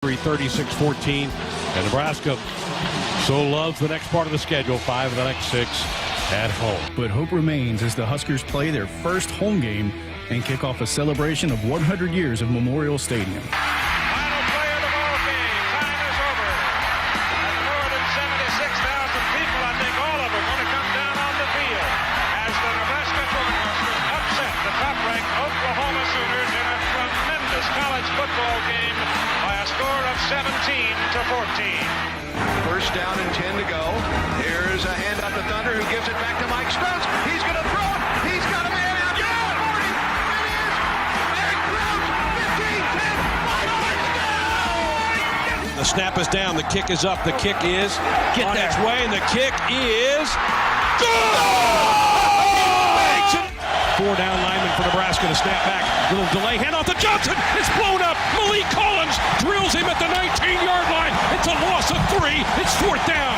36-14, and Nebraska so loves the next part of the schedule, 5 of the next 6 at home. But hope remains as the Huskers play their first home game and kick off a celebration of 100 years of Memorial Stadium. Final play of the ball game. Time is over. And more than 76,000 people, I think all of them, want to come down on the field as the Nebraska Huskers upset the top-ranked Oklahoma Sooners in a tremendous college football game by a score of 17-14. First down and 10 to go. Here's a handoff to Thunder, who gives it back to Mike Stokes. He's going to throw it. He's got a man out there. 40. It is. There it goes. 15, 10. 5 yards. The snap is down. The kick is up. The kick is on its way, and the kick is good! 4 down linemen for Nebraska to snap back. Little delay. Handoff to Johnson. It's blown up. Malik Collins drills him at the 19-yard line. It's a loss of 3. It's 4th down.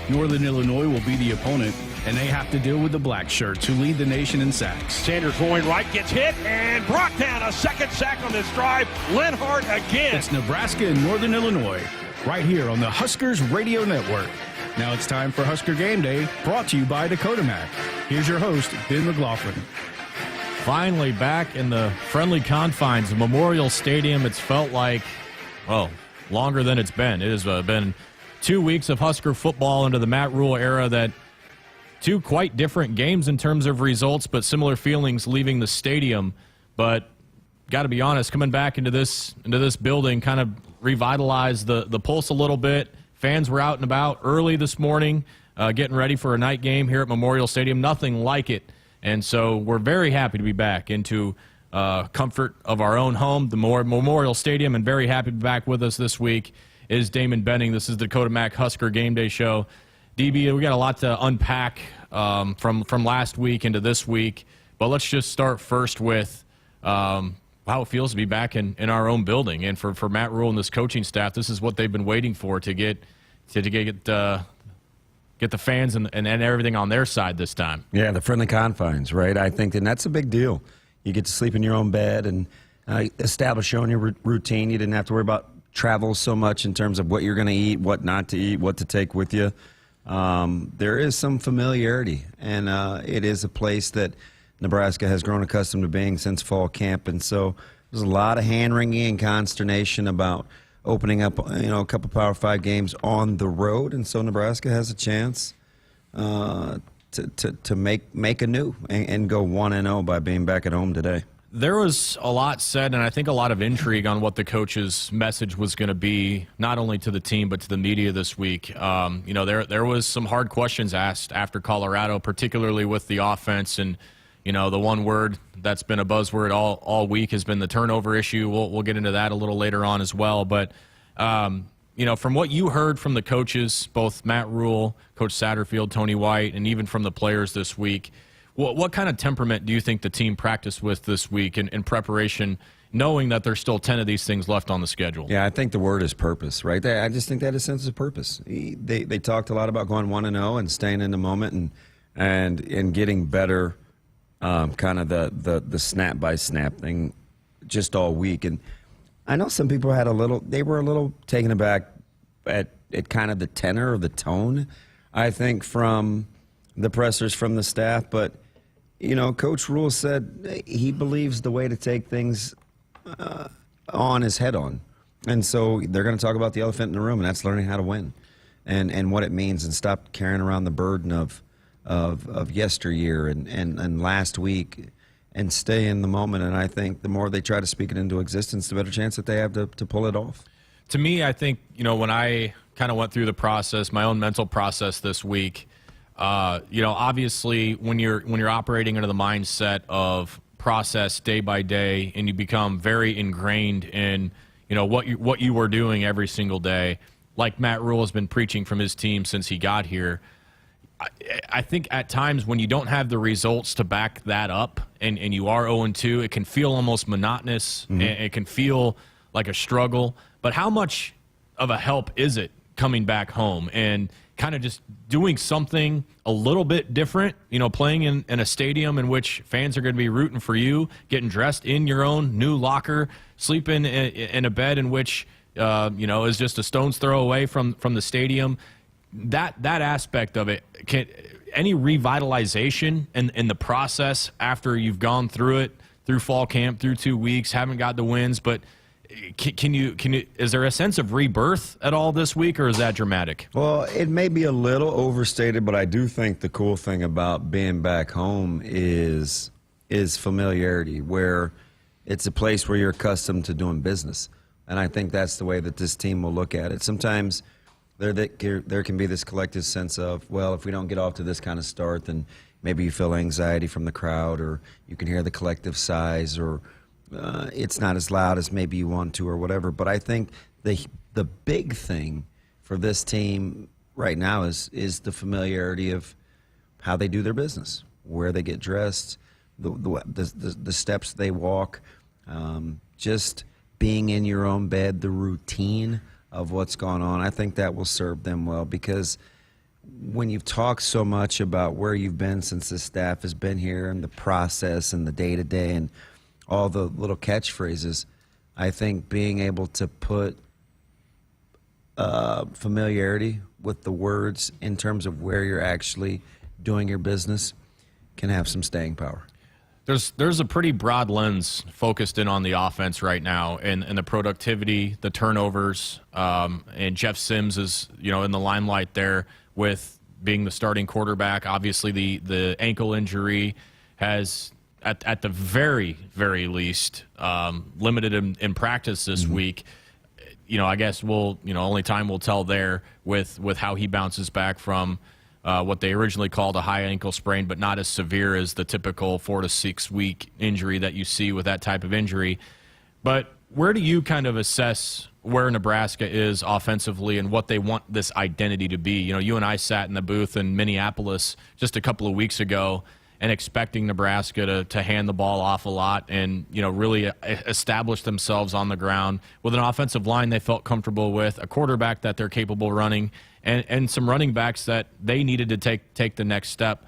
Northern Illinois will be the opponent, and they have to deal with the Black Shirts, who lead the nation in sacks. Sanders going right, gets hit, and brought down. A second sack on this drive. Lenhart again. It's Nebraska and Northern Illinois, right here on the Huskers Radio Network. Now it's time for Husker Game Day, brought to you by Dakota Mac. Here's your host, Ben McLaughlin. Finally back in the friendly confines of Memorial Stadium. It's felt like, well, longer than it's been. It has been 2 weeks of Husker football into the Matt Rule era. That 2 quite different games in terms of results, but similar feelings leaving the stadium. But got to be honest, coming back into this building kind of revitalized the pulse a little bit. Fans were out and about early this morning, getting ready for a night game here at Memorial Stadium. Nothing like it. And so we're very happy to be back into comfort of our own home, the Memorial Stadium, and very happy to be back with us this week is Damon Benning. This is the Dakota Mac Husker Game Day Show. DB, we got a lot to unpack from last week into this week, but let's just start first with how it feels to be back in our own building. And for Matt Rule and this coaching staff, this is what they've been waiting for, to get the fans and everything on their side this time. Yeah, the friendly confines, right? I think, and that's a big deal. You get to sleep in your own bed and establish your own routine. You didn't have to worry about travel so much in terms of what you're going to eat, what not to eat, what to take with you. There is some familiarity, and it is a place that Nebraska has grown accustomed to being since fall camp. And so there's a lot of hand-wringing and consternation about opening up, a couple Power 5 games on the road, and so Nebraska has a chance to make anew and go 1-0 by being back at home today. There was a lot said, and I think a lot of intrigue on what the coach's message was going to be, not only to the team but to the media this week. There was some hard questions asked after Colorado, particularly with the offense, and the one word that's been a buzzword all week has been the turnover issue. We'll get into that a little later on as well. But, from what you heard from the coaches, both Matt Rule, Coach Satterfield, Tony White, and even from the players this week, what kind of temperament do you think the team practiced with this week in preparation, knowing that there's still 10 of these things left on the schedule? Yeah, I think the word is purpose, right? I just think that is a sense of purpose. They talked a lot about going 1-0 and staying in the moment and getting better. Kind of the snap by snap thing just all week. And I know some people they were a little taken aback at kind of the tenor of the tone, I think, from the pressers, from the staff. But, Coach Rule said he believes the way to take things on is head on. And so they're going to talk about the elephant in the room, and that's learning how to win and what it means, and stop carrying around the burden of yesteryear and last week, and stay in the moment. And I think the more they try to speak it into existence, the better chance that they have to pull it off. To me, I think, when I kind of went through the process, my own mental process this week, obviously when you're operating under the mindset of process day by day, and you become very ingrained in, what you were doing every single day, like Matt Rule has been preaching from his team since he got here. I think at times when you don't have the results to back that up, and you are 0-2, it can feel almost monotonous, and it can feel like a struggle. But how much of a help is it coming back home and kind of just doing something a little bit different, playing in a stadium in which fans are going to be rooting for you, getting dressed in your own new locker, sleeping in a bed in which, is just a stone's throw away from the stadium. That aspect of it, any revitalization in the process after you've gone through it, through fall camp, through 2 weeks, haven't got the wins, but can you is there a sense of rebirth at all this week, or is that dramatic? Well, it may be a little overstated, but I do think the cool thing about being back home is familiarity, where it's a place where you're accustomed to doing business. And I think that's the way that this team will look at it. Sometimes there can be this collective sense of, well, if we don't get off to this kind of start, then maybe you feel anxiety from the crowd, or you can hear the collective sighs, or it's not as loud as maybe you want to, or whatever. But I think the big thing for this team right now is the familiarity of how they do their business, where they get dressed, the steps they walk, just being in your own bed, the routine of what's going on. I think that will serve them well, because when you've talked so much about where you've been since the staff has been here, and the process and the day-to-day and all the little catchphrases, I think being able to put familiarity with the words in terms of where you're actually doing your business can have some staying power. There's a pretty broad lens focused in on the offense right now, and the productivity, the turnovers, and Jeff Sims is in the limelight there with being the starting quarterback. Obviously, the ankle injury has at the very, very least limited him in practice this week. I guess only time will tell there with how he bounces back from what they originally called a high ankle sprain, but not as severe as the typical 4 to 6 week injury that you see with that type of injury. But where do you kind of assess where Nebraska is offensively and what they want this identity to be? You and I sat in the booth in Minneapolis just a couple of weeks ago and expecting Nebraska to hand the ball off a lot and, really establish themselves on the ground with an offensive line they felt comfortable with, a quarterback that they're capable running, and some running backs that they needed to take the next step.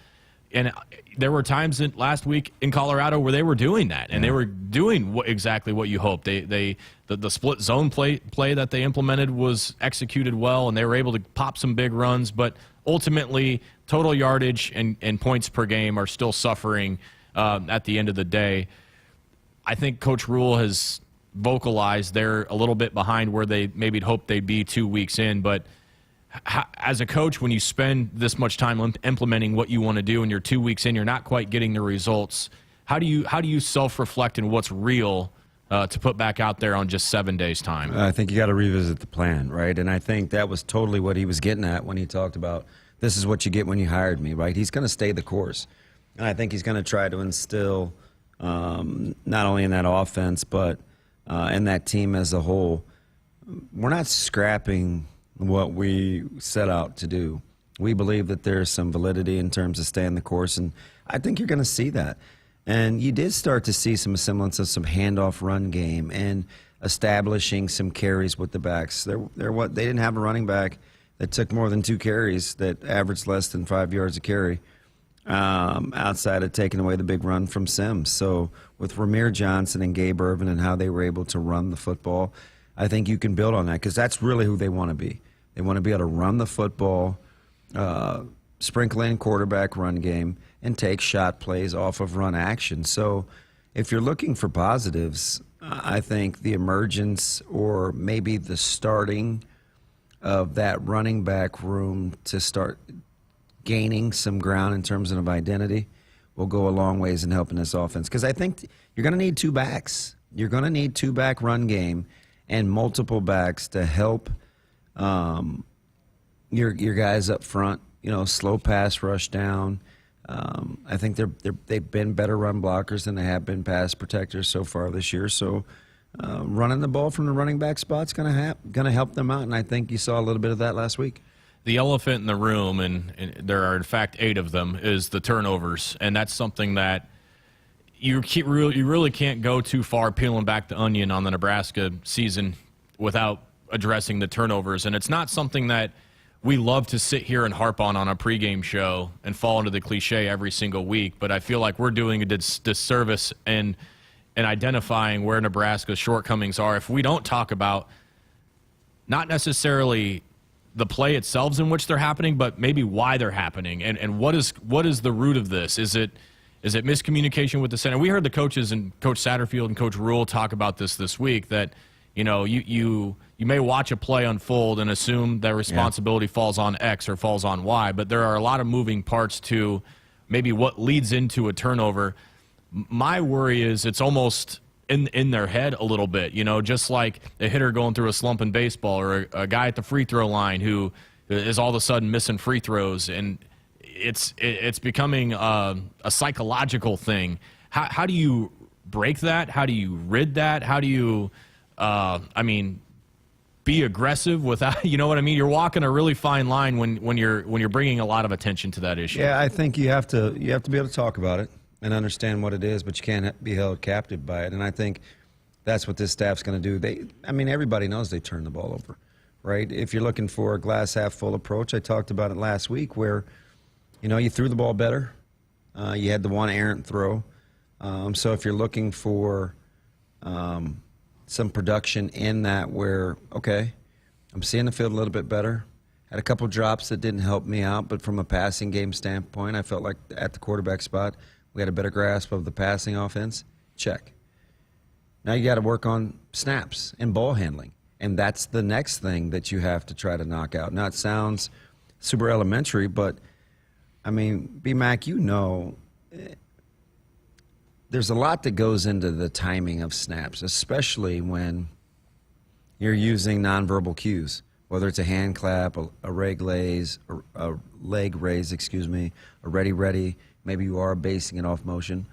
And there were times last week in Colorado where they were doing that, and they were doing exactly what you hoped. The split zone play that they implemented was executed well, and they were able to pop some big runs, but ultimately total yardage and points per game are still suffering at the end of the day. I think Coach Rule has vocalized they're a little bit behind where they maybe hoped they'd be 2 weeks in, but as a coach, when you spend this much time implementing what you want to do and you're 2 weeks in, you're not quite getting the results, how do you self-reflect in what's real to put back out there on just 7 days' time? I think you got to revisit the plan, right? And I think that was totally what he was getting at when he talked about, this is what you get when you hired me, right? He's going to stay the course. And I think he's going to try to instill, not only in that offense, but in that team as a whole, we're not scrapping what we set out to do. We believe that there's some validity in terms of staying the course, and I think you're going to see that. And you did start to see some semblance of some handoff run game and establishing some carries with the backs. They didn't have a running back that took more than 2 carries that averaged less than 5 yards a carry, outside of taking away the big run from Sims. So with Ramir Johnson and Gabe Irvin and how they were able to run the football, I think you can build on that, because that's really who they want to be. They want to be able to run the football, sprinkle in quarterback run game, and take shot plays off of run action. So if you're looking for positives, I think the emergence or maybe the starting of that running back room to start gaining some ground in terms of identity will go a long ways in helping this offense. Because I think you're going to need 2 backs. You're going to need 2-back run game and multiple backs to help your guys up front, slow pass rush down. I think they've been better run blockers than they have been pass protectors so far this year. So running the ball from the running back spot's going to help them out, and I think you saw a little bit of that last week. The elephant in the room, and there are in fact 8 of them, is the turnovers, and that's something that you really can't go too far peeling back the onion on the Nebraska season without addressing the turnovers. And it's not something that we love to sit here and harp on a pregame show and fall into the cliche every single week. But I feel like we're doing a disservice in identifying where Nebraska's shortcomings are if we don't talk about not necessarily the play itself in which they're happening, but maybe why they're happening, and what is the root of this? Is it miscommunication with the center? We heard the coaches and Coach Satterfield and Coach Rule talk about this week, that you may watch a play unfold and assume that responsibility falls on X or falls on Y, but there are a lot of moving parts to maybe what leads into a turnover. My worry is it's almost in their head a little bit, just like a hitter going through a slump in baseball, or a guy at the free throw line who is all of a sudden missing free throws, and it's becoming a psychological thing. How do you break that? How do you rid that? How do you, be aggressive without, you know what I mean? You're walking a really fine line when you're bringing a lot of attention to that issue. Yeah, I think you have to be able to talk about it and understand what it is, but you can't be held captive by it. And I think that's what this staff's going to do. Everybody knows they turn the ball over, right? If you're looking for a glass half full approach, I talked about it last week where, you threw the ball better. You had the one errant throw. So if you're looking for some production in that where, okay, I'm seeing the field a little bit better. Had a couple drops that didn't help me out, but from a passing game standpoint, I felt like at the quarterback spot, we had a better grasp of the passing offense. Check. Now you got to work on snaps and ball handling, and that's the next thing that you have to try to knock out. Now it sounds super elementary, but B-Mac, there's a lot that goes into the timing of snaps, especially when you're using nonverbal cues, whether it's a hand clap, a leg raise, a ready. Maybe you are basing it off motion.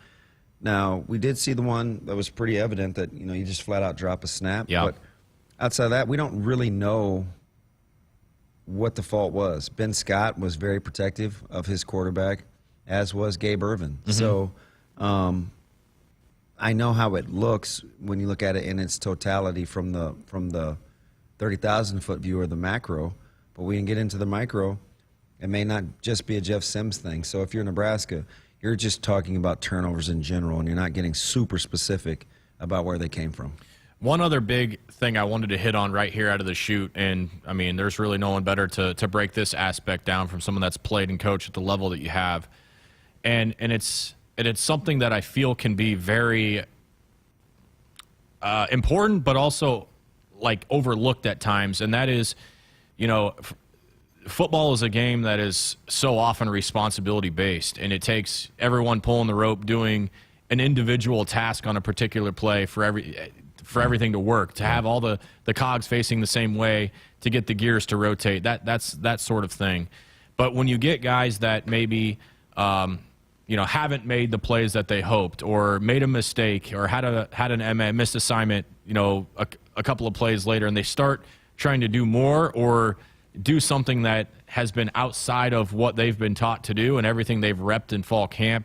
Now, we did see the one that was pretty evident that, you just flat out drop a snap. Yeah. But outside of that, we don't really know what the fault was. Ben Scott was very protective of his quarterback, as was Gabe Ervin. Mm-hmm. So I know how it looks when you look at it in its totality from the 30,000-foot view or the macro, but we can get into the micro. It may not just be a Jeff Sims thing. So if you're Nebraska, you're just talking about turnovers in general, and you're not getting super specific about where they came from. One other big thing I wanted to hit on right here out of the chute, and there's really no one better to break this aspect down from someone that's played and coached at the level that you have, and it's something that I feel can be very important, but also like overlooked at times, and that is, football is a game that is so often responsibility based, and it takes everyone pulling the rope, doing an individual task on a particular play for everything to work, to have all the cogs facing the same way, to get the gears to rotate, that's that sort of thing. But when you get guys that maybe haven't made the plays that they hoped, or made a mistake, or had a missed assignment, a couple of plays later, and they start trying to do more or do something that has been outside of what they've been taught to do and everything they've repped in fall camp.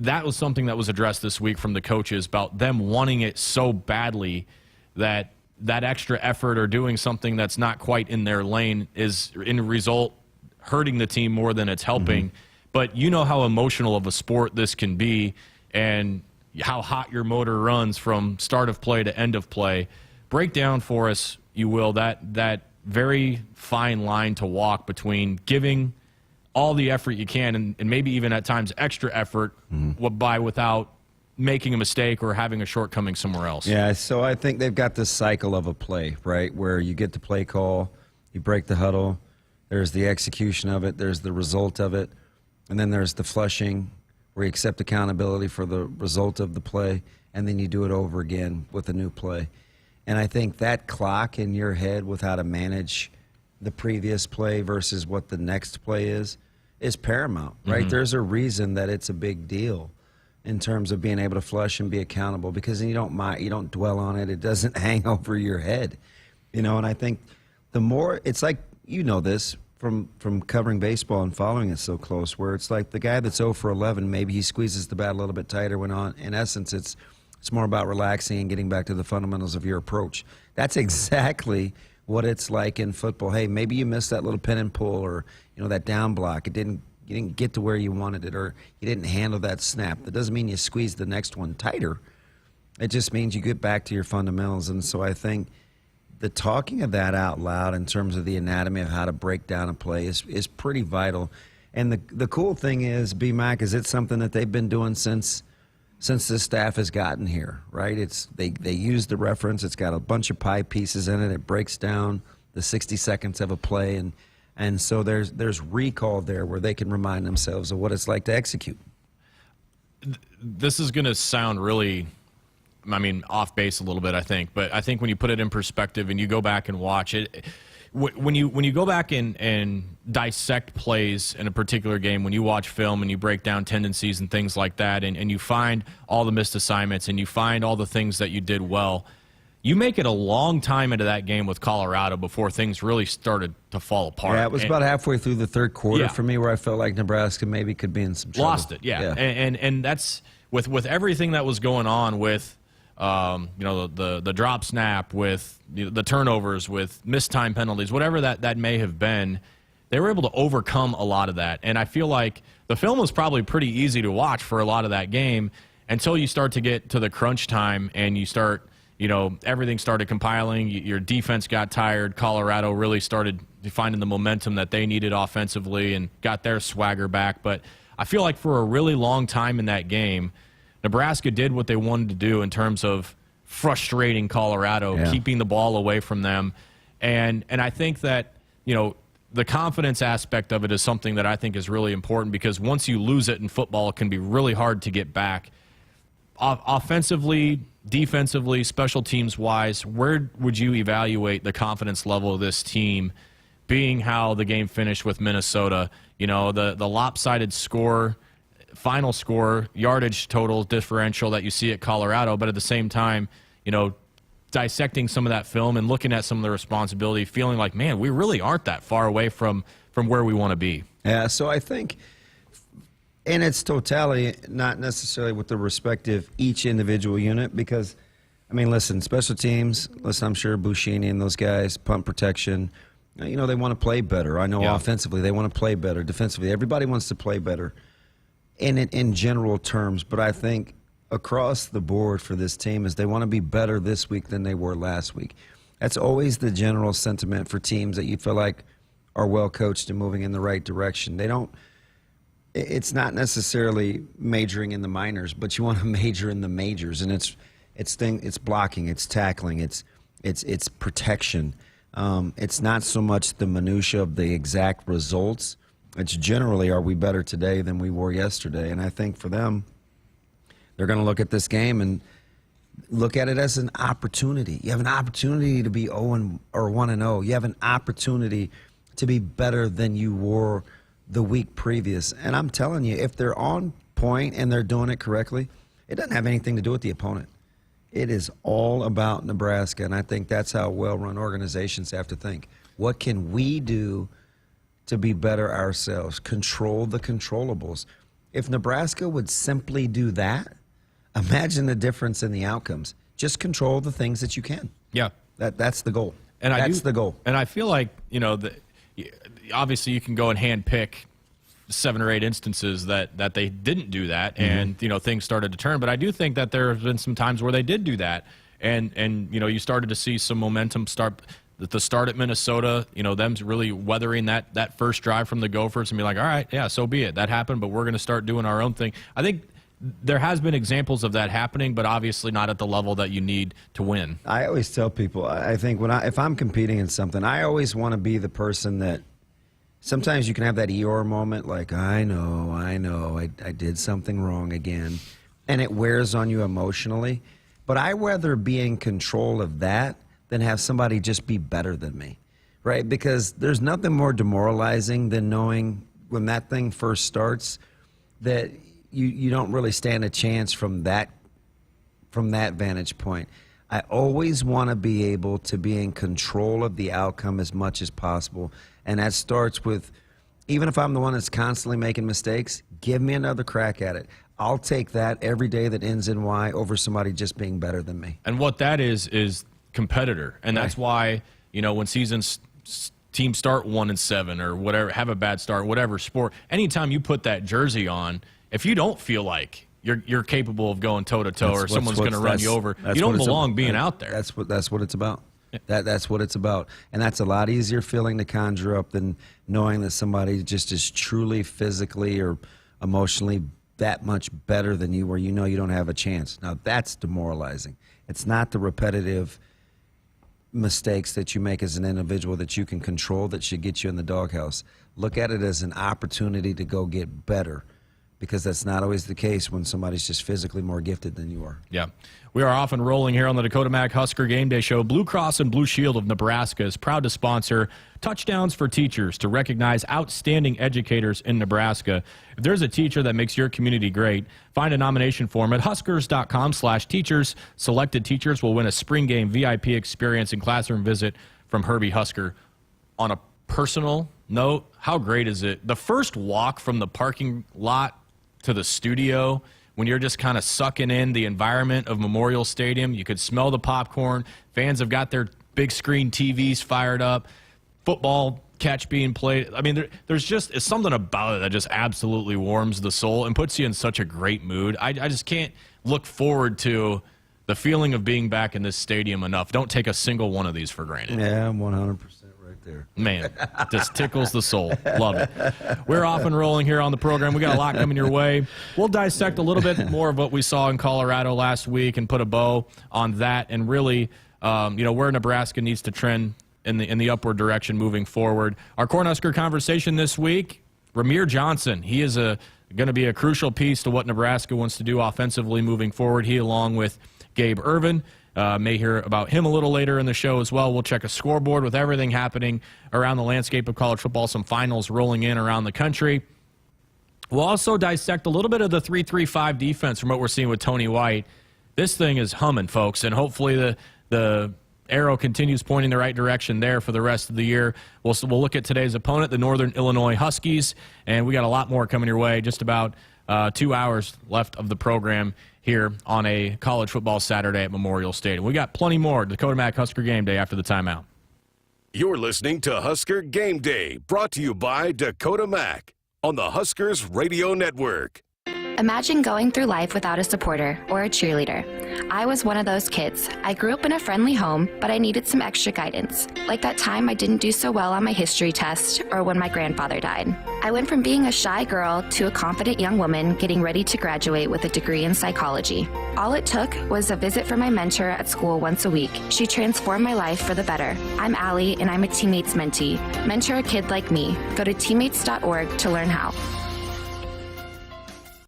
That was something that was addressed this week from the coaches about them wanting it so badly that extra effort or doing something that's not quite in their lane is, in result, hurting the team more than it's helping. Mm-hmm. But you know how emotional of a sport this can be and how hot your motor runs from start of play to end of play. Break down for us, you will, that very fine line to walk between giving all the effort you can and maybe even at times extra effort without making a mistake or having a shortcoming somewhere else. Yeah, so I think they've got this cycle of a play, right, where you get the play call, you break the huddle, there's the execution of it, there's the result of it, and then there's the flushing where you accept accountability for the result of the play, and then you do it over again with a new play. And I think that clock in your head with how to manage the previous play versus what the next play is paramount, right? Mm-hmm. There's a reason that it's a big deal in terms of being able to flush and be accountable, because you don't dwell on it. It doesn't hang over your head, and I think the more, it's like, this from covering baseball and following it so close, where it's like the guy that's 0 for 11, maybe he squeezes the bat a little bit tighter when in essence it's more about relaxing and getting back to the fundamentals of your approach. That's exactly what it's like in football. Hey, maybe you missed that little pin and pull, or that down block. You didn't get to where you wanted it, or you didn't handle that snap. That doesn't mean you squeeze the next one tighter. It just means you get back to your fundamentals. And so I think the talking of that out loud in terms of the anatomy of how to break down a play is pretty vital. And the cool thing is, B-Mac, is it's something that they've been doing since this staff has gotten here, right? They use the reference. It's got a bunch of pie pieces in it. It breaks down the 60 seconds of a play, and so there's recall there where they can remind themselves of what it's like to execute. This is going to sound really, off base a little bit, I think. But I think when you put it in perspective and you go back and watch it, when you go back and dissect plays in a particular game, when you watch film and you break down tendencies and things like that, and you find all the missed assignments and you find all the things that you did well, you make it a long time into that game with Colorado before things really started to fall apart. Yeah, it was about halfway through the third quarter for me where I felt like Nebraska maybe could be in some trouble. Lost it, yeah. And that's with everything that was going on with the drop snap, with the turnovers, with missed time penalties, whatever that may have been, they were able to overcome a lot of that. And I feel like the film was probably pretty easy to watch for a lot of that game until you start to get to the crunch time and you start, everything started compiling. Your defense got tired. Colorado really started finding the momentum that they needed offensively and got their swagger back. But I feel like for a really long time in that game, Nebraska did what they wanted to do in terms of frustrating Colorado, keeping the ball away from them. And I think that, the confidence aspect of it is something that I think is really important, because once you lose it in football, it can be really hard to get back. Offensively, defensively, special teams-wise, where would you evaluate the confidence level of this team, being how the game finished with Minnesota? The lopsided score, final score, yardage total differential that you see at Colorado, but at the same time, dissecting some of that film and looking at some of the responsibility, feeling like, man, we really aren't that far away from where we want to be. Yeah, so I think in its totality, not necessarily with the respective each individual unit, because, listen, special teams, I'm sure Bushini and those guys, punt protection, they want to play better. I know offensively they want to play better. Defensively, everybody wants to play better in general terms, but I think across the board for this team is they want to be better this week than they were last week. That's always the general sentiment for teams that you feel like are well coached and moving in the right direction. It's not necessarily majoring in the minors, but you want to major in the majors, and it's blocking, it's tackling, it's protection. It's not so much the minutia of the exact results. It's generally, are we better today than we were yesterday? And I think for them, they're going to look at this game and look at it as an opportunity. You have an opportunity to be 0 or 1-0. You have an opportunity to be better than you were the week previous. And I'm telling you, if they're on point and they're doing it correctly, it doesn't have anything to do with the opponent. It is all about Nebraska, and I think that's how well-run organizations have to think. What can we do to be better ourselves? Control the controllables. If Nebraska would simply do that, imagine the difference in the outcomes. Just control the things that you can. Yeah. That's the goal. And that's the goal. And I feel like, obviously you can go and handpick 7 or 8 instances that they didn't do that, and things started to turn. But I do think that there have been some times where they did do that, and you started to see some momentum start. The start at Minnesota, them really weathering that first drive from the Gophers and be like, all right, yeah, so be it. That happened, but we're going to start doing our own thing. I think there has been examples of that happening, but obviously not at the level that you need to win. I always tell people, I think if I'm competing in something, I always want to be the person that sometimes you can have that Eeyore moment, like, I know, I did something wrong again, and it wears on you emotionally. But I rather be in control of that than have somebody just be better than me, right? Because there's nothing more demoralizing than knowing when that thing first starts that you don't really stand a chance from that vantage point. I always want to be able to be in control of the outcome as much as possible, and that starts with, even if I'm the one that's constantly making mistakes, give me another crack at it. I'll take that every day that ends in Y over somebody just being better than me. And what that is competitor, and that's why when teams start 1-7 or whatever, have a bad start, whatever sport, anytime you put that jersey on, if you don't feel like you're capable of going toe-to-toe or someone's going to run you over, you don't belong being out there. That's what it's about. That's what it's about. And that's a lot easier feeling to conjure up than knowing that somebody just is truly physically or emotionally that much better than you, where you know you don't have a chance. Now, that's demoralizing. It's not the repetitive mistakes that you make as an individual that you can control that should get you in the doghouse. Look at it as an opportunity to go get better, because that's not always the case when somebody's just physically more gifted than you are. Yeah. We are off and rolling here on the Dakota Mac Husker Game Day Show. Blue Cross and Blue Shield of Nebraska is proud to sponsor Touchdowns for Teachers to recognize outstanding educators in Nebraska. If there's a teacher that makes your community great, find a nomination form at huskers.com/teachers. Selected teachers will win a spring game VIP experience and classroom visit from Herbie Husker. On a personal note, how great is it? The first walk from the parking lot to the studio, when you're just kind of sucking in the environment of Memorial Stadium, you could smell the popcorn. Fans have got their big screen TVs fired up. Football catch being played. I mean, there's just something about it that just absolutely warms the soul and puts you in such a great mood. I just can't look forward to the feeling of being back in this stadium enough. Don't take a single one of these for granted. Yeah, I'm 100% right there. Man, it just tickles the soul. Love it. We're off and rolling here on the program. We got a lot coming your way. We'll dissect a little bit more of what we saw in Colorado last week and put a bow on that, and really, where Nebraska needs to trend in the upward direction moving forward. Our Cornhusker conversation this week, Ramir Johnson. He is going to be a crucial piece to what Nebraska wants to do offensively moving forward. He, along with Gabe Ervin, may hear about him a little later in the show as well. We'll check a scoreboard with everything happening around the landscape of college football, some finals rolling in around the country. We'll also dissect a little bit of the 3-3-5 defense from what we're seeing with Tony White. This thing is humming, folks, and hopefully the arrow continues pointing the right direction there for the rest of the year. We'll look at today's opponent, the Northern Illinois Huskies, and we got a lot more coming your way. Just about 2 hours left of the program here on a college football Saturday at Memorial Stadium. We got plenty more Dakota Mac Husker Game Day after the timeout. You're listening to Husker Game Day, brought to you by Dakota Mac on the Huskers Radio Network. Imagine going through life without a supporter or a cheerleader. I was one of those kids. I grew up in a friendly home, but I needed some extra guidance. Like that time I didn't do so well on my history test, or when my grandfather died. I went from being a shy girl to a confident young woman getting ready to graduate with a degree in psychology. All it took was a visit from my mentor at school once a week. She transformed my life for the better. I'm Allie, and I'm a Teammates mentee. Mentor a kid like me. Go to teammates.org to learn how.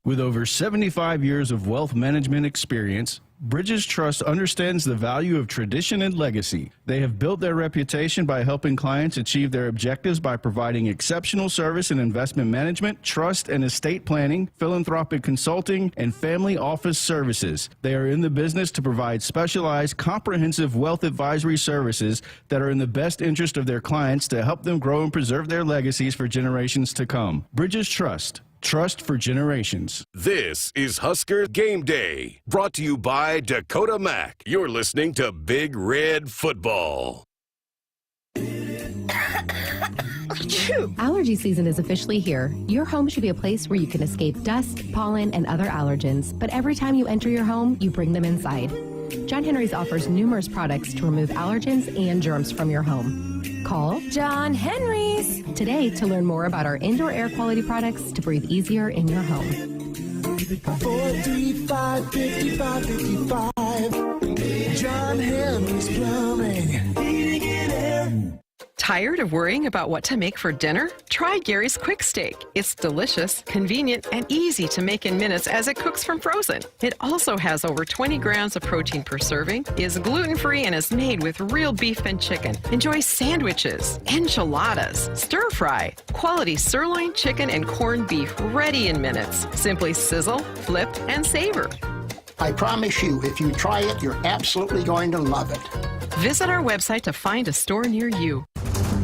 With over 75 years of wealth management experience, Bridges Trust understands the value of tradition and legacy. They have built their reputation by helping clients achieve their objectives by providing exceptional service in investment management, trust and estate planning, philanthropic consulting, and family office services. They are in the business to provide specialized, comprehensive wealth advisory services that are in the best interest of their clients to help them grow and preserve their legacies for generations to come. Bridges Trust. Trust for generations. This is Husker Game Day, brought to you by Dakota Mac. You're listening to Big Red Football. Allergy season is officially here. Your home should be a place where you can escape dust, pollen, and other allergens. But every time you enter your home, you bring them inside. John Henry's offers numerous products to remove allergens and germs from your home. Call John Henry's today to learn more about our indoor air quality products to breathe easier in your home. 435-5555. John Henry's Plumbing. Heating and air. Tired of worrying about what to make for dinner? Try Gary's Quick Steak. It's delicious, convenient, and easy to make in minutes as it cooks from frozen. It also has over 20 grams of protein per serving, is gluten-free, and is made with real beef and chicken. Enjoy sandwiches, enchiladas, stir-fry, quality sirloin, chicken, and corned beef ready in minutes. Simply sizzle, flip, and savor. I promise you, if you try it, you're absolutely going to love it. Visit our website to find a store near you.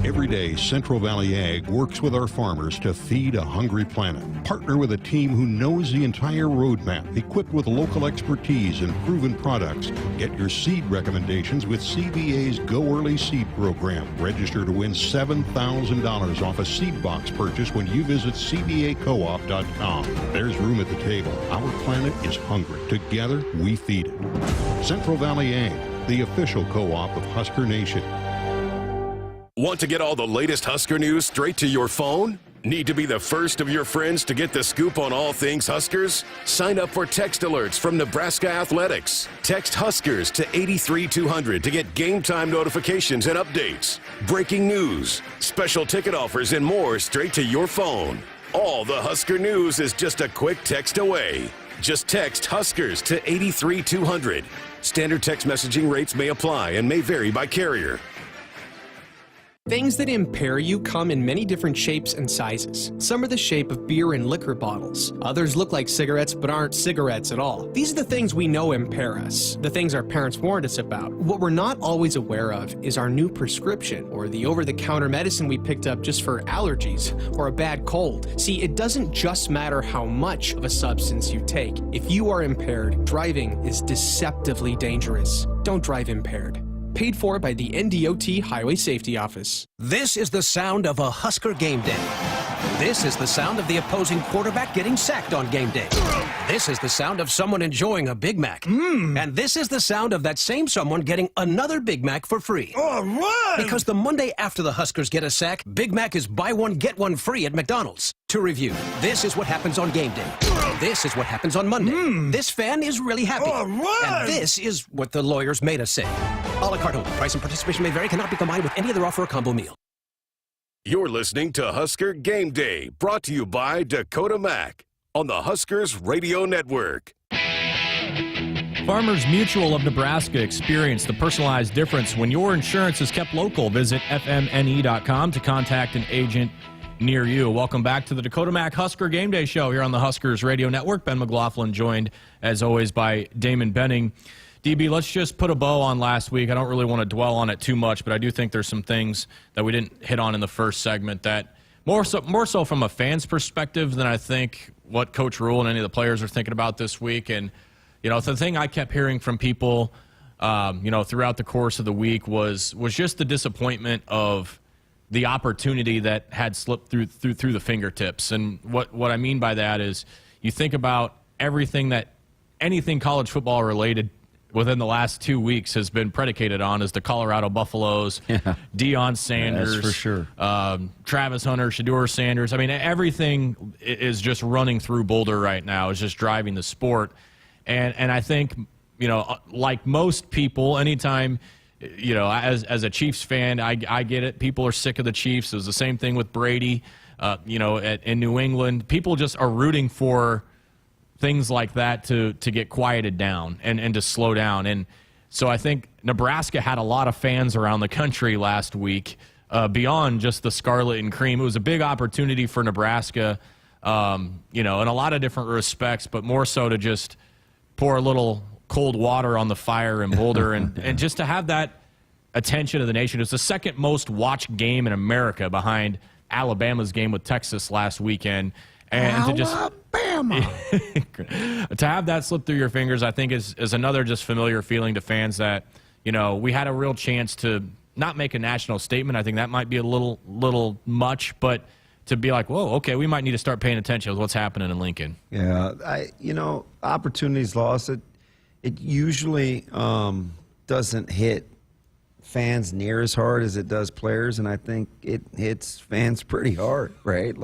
Every day, Central Valley Ag works with our farmers to feed a hungry planet. Partner with a team who knows the entire roadmap, equipped with local expertise and proven products. Get your seed recommendations with CVA's Go Early Seed program. Register to win $7,000 off a seed box purchase when you visit CVAcoop.com. There's room at the table. Our planet is hungry. Together, we feed it. Central Valley Ag, the official co-op of Husker Nation. Want to get all the latest Husker news straight to your phone? Need to be the first of your friends to get the scoop on all things Huskers? Sign up for text alerts from Nebraska Athletics. Text Huskers to 83200 to get game time notifications and updates, breaking news, special ticket offers, and more straight to your phone. All the Husker news is just a quick text away. Just text Huskers to 83200. Standard text messaging rates may apply and may vary by carrier. Things that impair you come in many different shapes and sizes. Some are the shape of beer and liquor bottles. Others look like cigarettes but aren't cigarettes at all. These are the things we know impair us, the things our parents warned us about. What we're not always aware of is our new prescription, or the over-the-counter medicine we picked up just for allergies or a bad cold. See, it doesn't just matter how much of a substance you take. If you are impaired, driving is deceptively dangerous. Don't drive impaired. Paid for by the NDOT Highway Safety Office. This is the sound of a Husker game day. This is the sound of the opposing quarterback getting sacked on game day. This is the sound of someone enjoying a Big Mac. And this is the sound of that same someone getting another Big Mac for free. All right! Because the Monday after the Huskers get a sack, Big Mac is buy one, get one free at McDonald's. To review, this is what happens on game day. This is what happens on Monday. This fan is really happy. All right! And this is what the lawyers made us say. A la carte only. Price and participation may vary, cannot be combined with any other offer or combo meal. You're listening to Husker Game Day, brought to you by Dakota Mac on the Huskers Radio Network. Farmers Mutual of Nebraska, experience the personalized difference when your insurance is kept local. Visit fmne.com to contact an agent near you. Welcome back to the Dakota Mac Husker Game Day Show here on the Huskers Radio Network. Ben McLaughlin joined, as always, by Damon Benning. DB, let's just put a bow on last week. I don't really want to dwell on it too much, but I do think there's some things that we didn't hit on in the first segment that more so from a fan's perspective than I think what Coach Rule and any of the players are thinking about this week. And, you know, the thing I kept hearing from people, throughout the course of the week was just the disappointment of the opportunity that had slipped through the fingertips. And what I mean by that is you think about anything college football related within the last 2 weeks has been predicated on is the Colorado Buffaloes, Deion Sanders, that's for sure. Travis Hunter, Shedeur Sanders. I mean, everything is just running through Boulder right now. It's just driving the sport. And I think, like most people, anytime, as a Chiefs fan, I get it. People are sick of the Chiefs. It was the same thing with Brady, in New England. People just are rooting for things like that to get quieted down and to slow down. And so I think Nebraska had a lot of fans around the country last week beyond just the scarlet and cream. It was a big opportunity for Nebraska, in a lot of different respects, but more so to just pour a little cold water on the fire in Boulder and just to have that attention of the nation. It's the second most watched game in America behind Alabama's game with Texas last weekend. And Alabama. to have that slip through your fingers, I think is another just familiar feeling to fans that, we had a real chance to not make a national statement. I think that might be a little much, but to be like, whoa, okay, we might need to start paying attention to what's happening in Lincoln. Yeah, opportunities lost. It usually doesn't hit fans near as hard as it does players, and I think it hits fans pretty hard, right?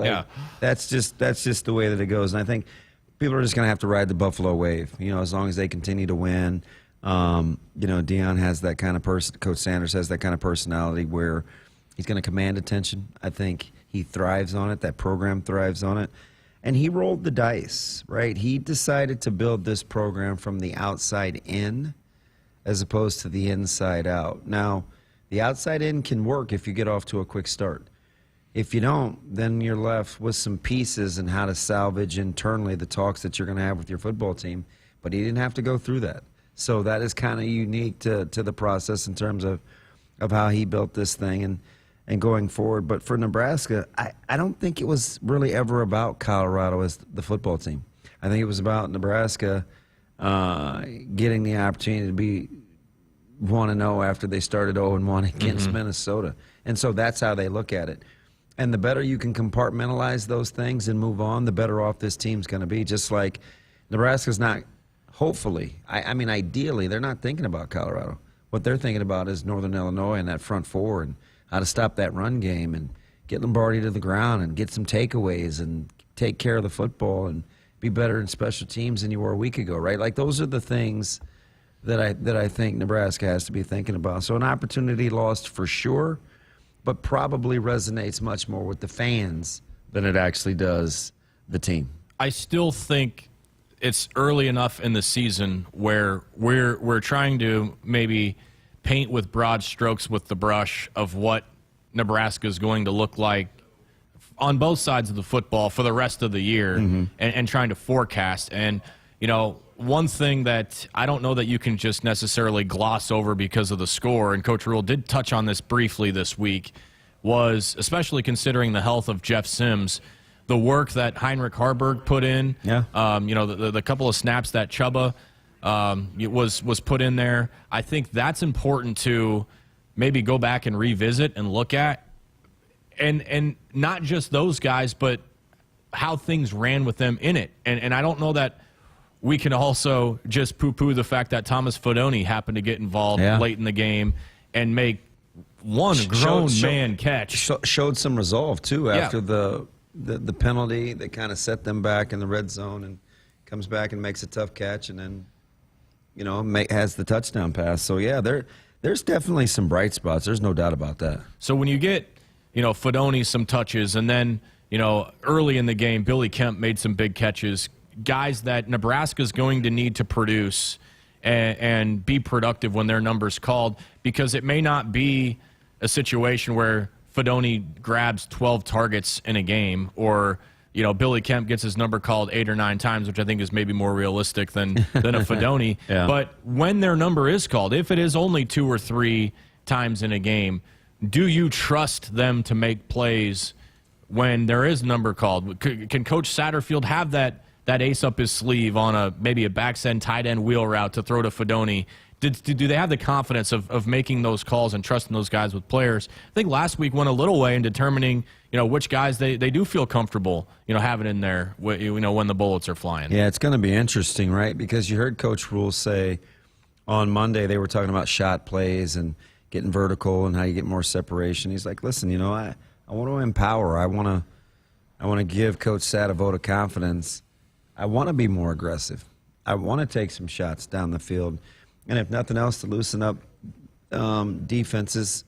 That's just the way that it goes. And I think people are just going to have to ride the Buffalo wave, as long as they continue to win. Deion has that kind of person. Coach Sanders has that kind of personality where he's going to command attention. I think he thrives on it. That program thrives on it. And he rolled the dice, right? He decided to build this program from the outside in as opposed to the inside out. Now, the outside in can work if you get off to a quick start. If you don't, then you're left with some pieces and how to salvage internally the talks that you're going to have with your football team. But he didn't have to go through that. So that is kind of unique to the process in terms of how he built this thing. and going forward. But for Nebraska, I don't think it was really ever about Colorado as the football team. I think it was about Nebraska getting the opportunity to be 1-0 after they started 0-1 against Minnesota. And so that's how they look at it. And the better you can compartmentalize those things and move on, the better off this team's going to be. Just like Nebraska's not, hopefully, I mean, ideally, they're not thinking about Colorado. What they're thinking about is Northern Illinois and that front four and how to stop that run game and get Lombardi to the ground and get some takeaways and take care of the football and be better in special teams than you were a week ago, right? Like, those are the things that I think Nebraska has to be thinking about. So an opportunity lost for sure, but probably resonates much more with the fans than it actually does the team. I still think it's early enough in the season where we're trying to maybe paint with broad strokes with the brush of what Nebraska is going to look like on both sides of the football for the rest of the year, and trying to forecast. And, you know, one thing that I don't know that you can just necessarily gloss over because of the score, and Coach Rule did touch on this briefly this week, was, especially considering the health of Jeff Sims, the work that Heinrich Harburg put in. You know, the couple of snaps that Chubba was put in there. I think that's important to maybe go back and revisit and look at. And not just those guys, but how things ran with them in it. And I don't know that we can also just poo-poo the fact that Thomas Fodoni happened to get involved late in the game and make one grown man catch. Showed some resolve, too, after the penalty that kind of set them back in the red zone, and comes back and makes a tough catch, and then, you know, has the touchdown pass. So, yeah, there's definitely some bright spots. There's no doubt about that. So when you get, you know, Fodoni some touches, and then, you know, early in the game, Billy Kemp made some big catches, guys that Nebraska's going to need to produce and be productive when their number's called, because it may not be a situation where Fodoni grabs 12 targets in a game, or, you know, Billy Kemp gets his number called 8 or 9 times, which I think is maybe more realistic than a Fodoni. But when their number is called, if it is only 2 or 3 times in a game, do you trust them to make plays when there is number called? Can Coach Satterfield have that ace up his sleeve on maybe a backsend tight end wheel route to throw to Fodoni? Do they have the confidence of making those calls and trusting those guys with players? I think last week went a little way in determining, you know, which guys they do feel comfortable, you know, having in there, you know, when the bullets are flying. Yeah, it's going to be interesting, right? Because you heard Coach Rule say on Monday they were talking about shot plays and getting vertical and how you get more separation. He's like, listen, you know, I want to empower. I want to give Coach Sat a vote of confidence. I want to be more aggressive. I want to take some shots down the field. And if nothing else, to loosen up defenses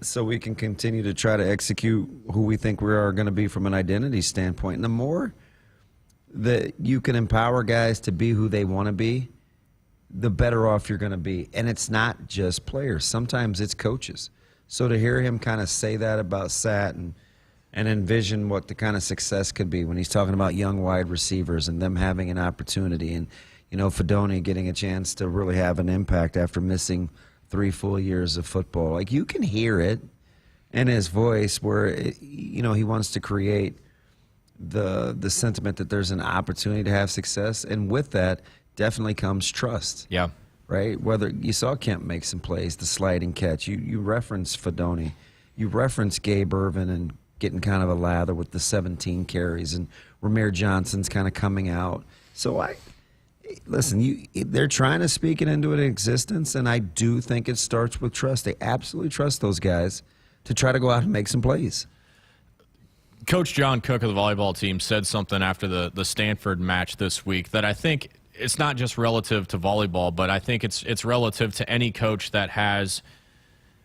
so we can continue to try to execute who we think we are going to be from an identity standpoint. And the more that you can empower guys to be who they want to be, the better off you're going to be. And it's not just players. Sometimes it's coaches. So to hear him kind of say that about Sat and envision what the kind of success could be when he's talking about young wide receivers and them having an opportunity, and, you know, Fodoni getting a chance to really have an impact after missing 3 full years of football. Like, you can hear it in his voice where, you know, he wants to create the sentiment that there's an opportunity to have success. And with that definitely comes trust. Yeah. Right? Whether you saw Kemp make some plays, the sliding catch. You referenced Fodoni. You referenced Gabe Irvin and getting kind of a lather with the 17 carries, and Ramir Johnson's kind of coming out. So listen, they're trying to speak it into an existence, and I do think it starts with trust. They absolutely trust those guys to try to go out and make some plays. Coach John Cook of the volleyball team said something after the Stanford match this week that I think it's not just relative to volleyball, but I think it's relative to any coach that has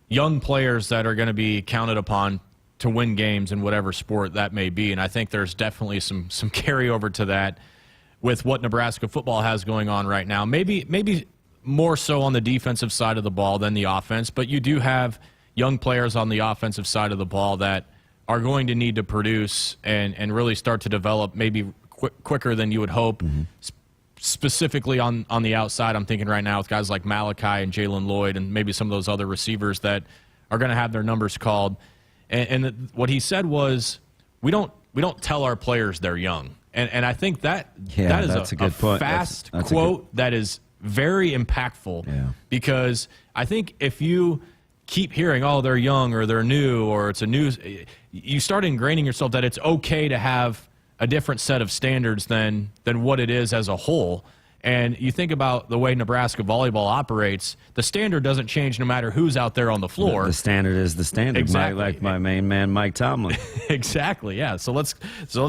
young players that are going to be counted upon to win games in whatever sport that may be. And I think there's definitely some carryover to that with what Nebraska football has going on right now. Maybe more so on the defensive side of the ball than the offense, but you do have young players on the offensive side of the ball that are going to need to produce and really start to develop maybe quicker than you would hope. Specifically on the outside, I'm thinking right now with guys like Malachi and Jalen Lloyd and maybe some of those other receivers that are going to have their numbers called. And what he said was, we don't tell our players they're young. And I think that is a good point. Fast quote that is very impactful, because I think if you keep hearing, oh, they're young or they're new or it's a news, you start ingraining yourself that it's okay to have a different set of standards than what it is as a whole. And you think about the way Nebraska volleyball operates, the standard doesn't change no matter who's out there on the floor. The standard is the standard. Exactly. Like my main man, Mike Tomlin. Exactly, yeah. So let's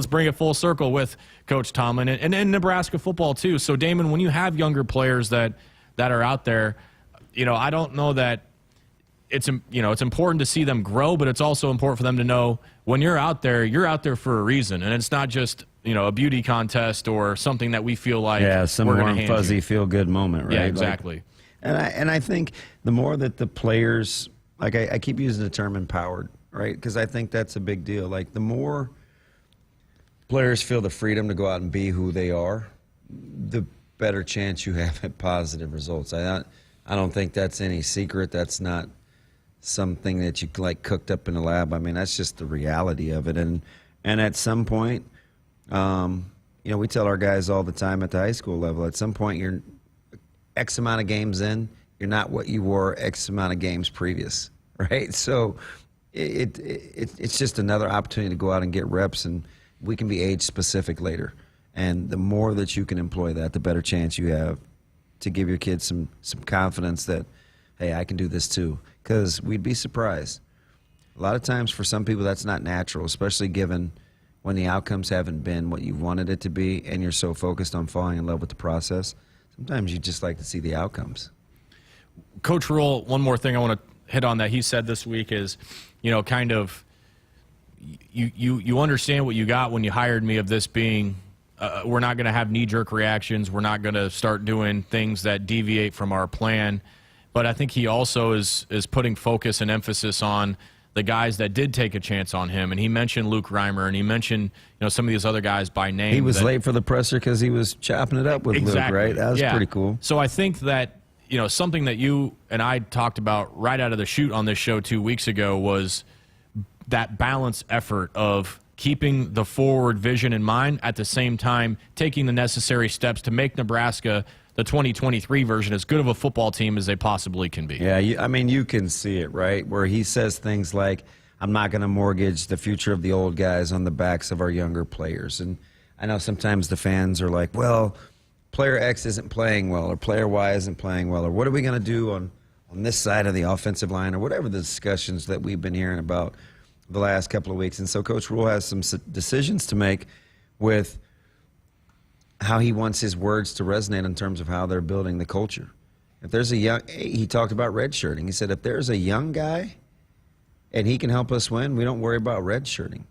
bring it full circle with Coach Tomlin and Nebraska football too. So Damon, when you have younger players that are out there, I don't know that it's important to see them grow, but it's also important for them to know when you're out there for a reason, and it's not just a beauty contest or something that we feel like some we're warm, fuzzy, feel-good moment, right? Yeah, exactly. And I think the more that the players, like I keep using the term empowered, right? Because I think that's a big deal. Like the more players feel the freedom to go out and be who they are, the better chance you have at positive results. I don't think that's any secret. That's not something that you like cooked up in a lab. I mean, that's just the reality of it. And at some point, we tell our guys all the time at the high school level, at some point you're X amount of games in, you're not what you were X amount of games previous, right? So it's just another opportunity to go out and get reps, and we can be age specific later. And the more that you can employ that, the better chance you have to give your kids some confidence that, hey, I can do this too. Because we'd be surprised. A lot of times for some people that's not natural, especially given when the outcomes haven't been what you wanted it to be and you're so focused on falling in love with the process. Sometimes you just like to see the outcomes. Coach Rule, one more thing I want to hit on that he said this week is, kind of you understand what you got when you hired me of this being we're not going to have knee-jerk reactions. We're not going to start doing things that deviate from our plan. But I think he also is putting focus and emphasis on the guys that did take a chance on him. And he mentioned Luke Reimer, and he mentioned some of these other guys by name. He was late for the presser because he was chopping it up with Luke, right? That was pretty cool. So I think that something that you and I talked about right out of the chute on this show 2 weeks ago was that balanced effort of keeping the forward vision in mind, at the same time taking the necessary steps to make Nebraska, the 2023 version, as good of a football team as they possibly can be. Yeah, you can see it, right? Where he says things like, I'm not going to mortgage the future of the old guys on the backs of our younger players. And I know sometimes the fans are like, well, player X isn't playing well, or player Y isn't playing well, or what are we going to do on this side of the offensive line, or whatever the discussions that we've been hearing about the last couple of weeks. And so Coach Rule has some decisions to make with how he wants his words to resonate in terms of how they're building the culture. If there's he talked about redshirting. He said, if there's a young guy and he can help us win, we don't worry about redshirting.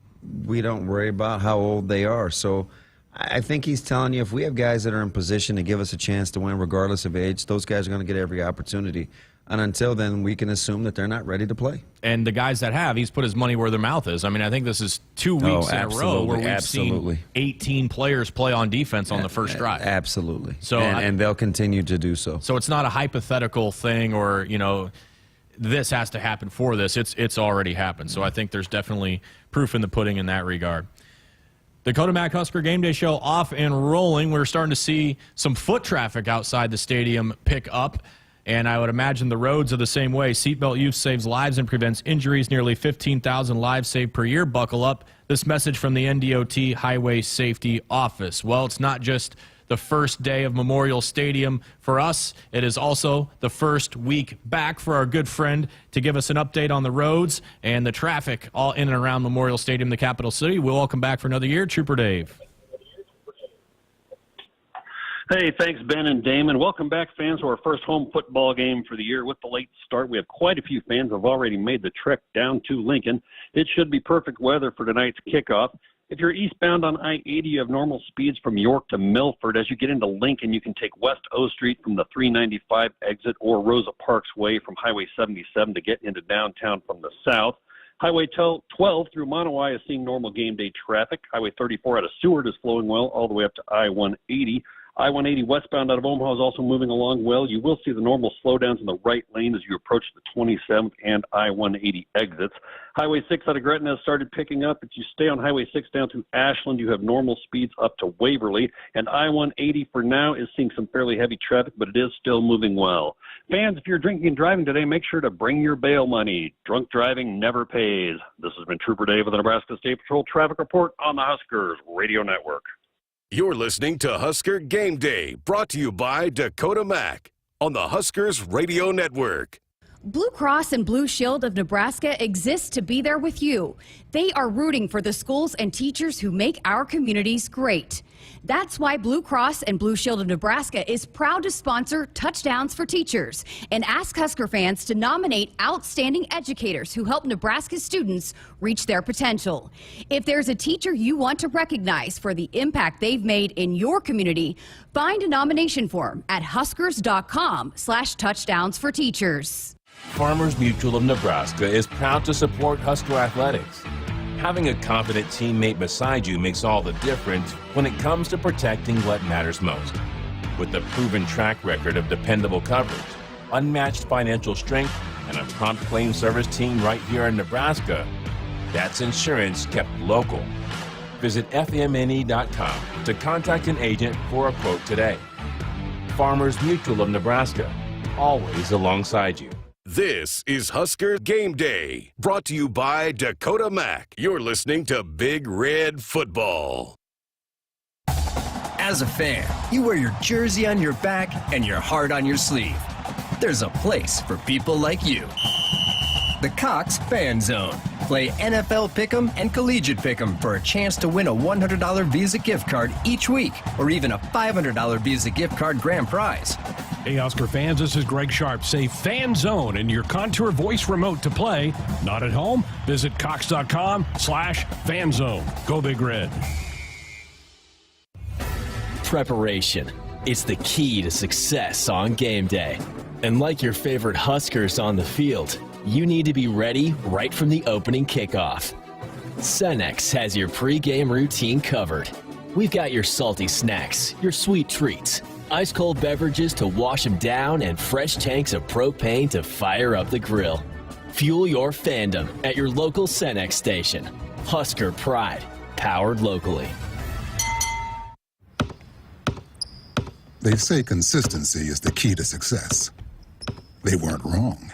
We don't worry about how old they are. So I think he's telling you, if we have guys that are in position to give us a chance to win regardless of age, those guys are going to get every opportunity. And until then, we can assume that they're not ready to play. And the guys that have, he's put his money where their mouth is. I mean, I think this is 2 weeks in a row where we've seen 18 players play on defense on the first drive. Absolutely. So and they'll continue to do so. So it's not a hypothetical thing or, this has to happen for this. It's already happened. So I think there's definitely proof in the pudding in that regard. The Dakota Mac Husker Game Day Show off and rolling. We're starting to see some foot traffic outside the stadium pick up. And I would imagine the roads are the same way. Seatbelt use saves lives and prevents injuries. Nearly 15,000 lives saved per year. Buckle up. This message from the NDOT Highway Safety Office. Well, it's not just the first day of Memorial Stadium for us. It is also the first week back for our good friend to give us an update on the roads and the traffic all in and around Memorial Stadium, the capital city. We'll welcome back for another year, Trooper Dave. Hey, thanks, Ben and Damon. Welcome back, fans, to our first home football game for the year. With the late start, we have quite a few fans who have already made the trek down to Lincoln. It should be perfect weather for tonight's kickoff. If you're eastbound on I-80, you have normal speeds from York to Milford. As you get into Lincoln, you can take West O Street from the 395 exit or Rosa Parks Way from Highway 77 to get into downtown from the south. Highway 12 through Monowai is seeing normal game day traffic. Highway 34 out of Seward is flowing well all the way up to I-180. I-180 westbound out of Omaha is also moving along well. You will see the normal slowdowns in the right lane as you approach the 27th and I-180 exits. Highway 6 out of Gretna has started picking up. If you stay on Highway 6 down through Ashland, you have normal speeds up to Waverly. And I-180 for now is seeing some fairly heavy traffic, but it is still moving well. Fans, if you're drinking and driving today, make sure to bring your bail money. Drunk driving never pays. This has been Trooper Dave of the Nebraska State Patrol Traffic Report on the Huskers Radio Network. You're listening to Husker Game Day, brought to you by Dakota Mac on the Huskers Radio Network. Blue Cross and Blue Shield of Nebraska exists to be there with you. They are rooting for the schools and teachers who make our communities great. That's why Blue Cross and Blue Shield of Nebraska is proud to sponsor Touchdowns for Teachers and ask Husker fans to nominate outstanding educators who help Nebraska students reach their potential. If there's a teacher you want to recognize for the impact they've made in your community, find a nomination form at huskers.com/touchdowns-for-teachers. Farmers Mutual of Nebraska is proud to support Husker athletics. Having a confident teammate beside you makes all the difference when it comes to protecting what matters most. With a proven track record of dependable coverage, unmatched financial strength, and a prompt claim service team right here in Nebraska, that's insurance kept local. Visit FMNE.com to contact an agent for a quote today. Farmers Mutual of Nebraska, always alongside you. This is Husker Game Day, brought to you by Dakota Mac. You're listening to Big Red Football. As a fan, you wear your jersey on your back and your heart on your sleeve. There's a place for people like you. The Cox Fan Zone. Play NFL Pick'em and Collegiate Pick'em for a chance to win a $100 Visa gift card each week, or even a $500 Visa gift card grand prize. Hey, Husker fans, this is Greg Sharpe. Say Fan Zone in your Contour voice remote to play. Not at home? Visit cox.com/fanzone. Go Big Red. Preparation. It's the key to success on game day. And like your favorite Huskers on the field, you need to be ready right from the opening kickoff. Cenex has your pregame routine covered. We've got your salty snacks, your sweet treats, ice-cold beverages to wash them down, and fresh tanks of propane to fire up the grill. Fuel your fandom at your local Cenex station. Husker Pride, powered locally. They say consistency is the key to success. They weren't wrong.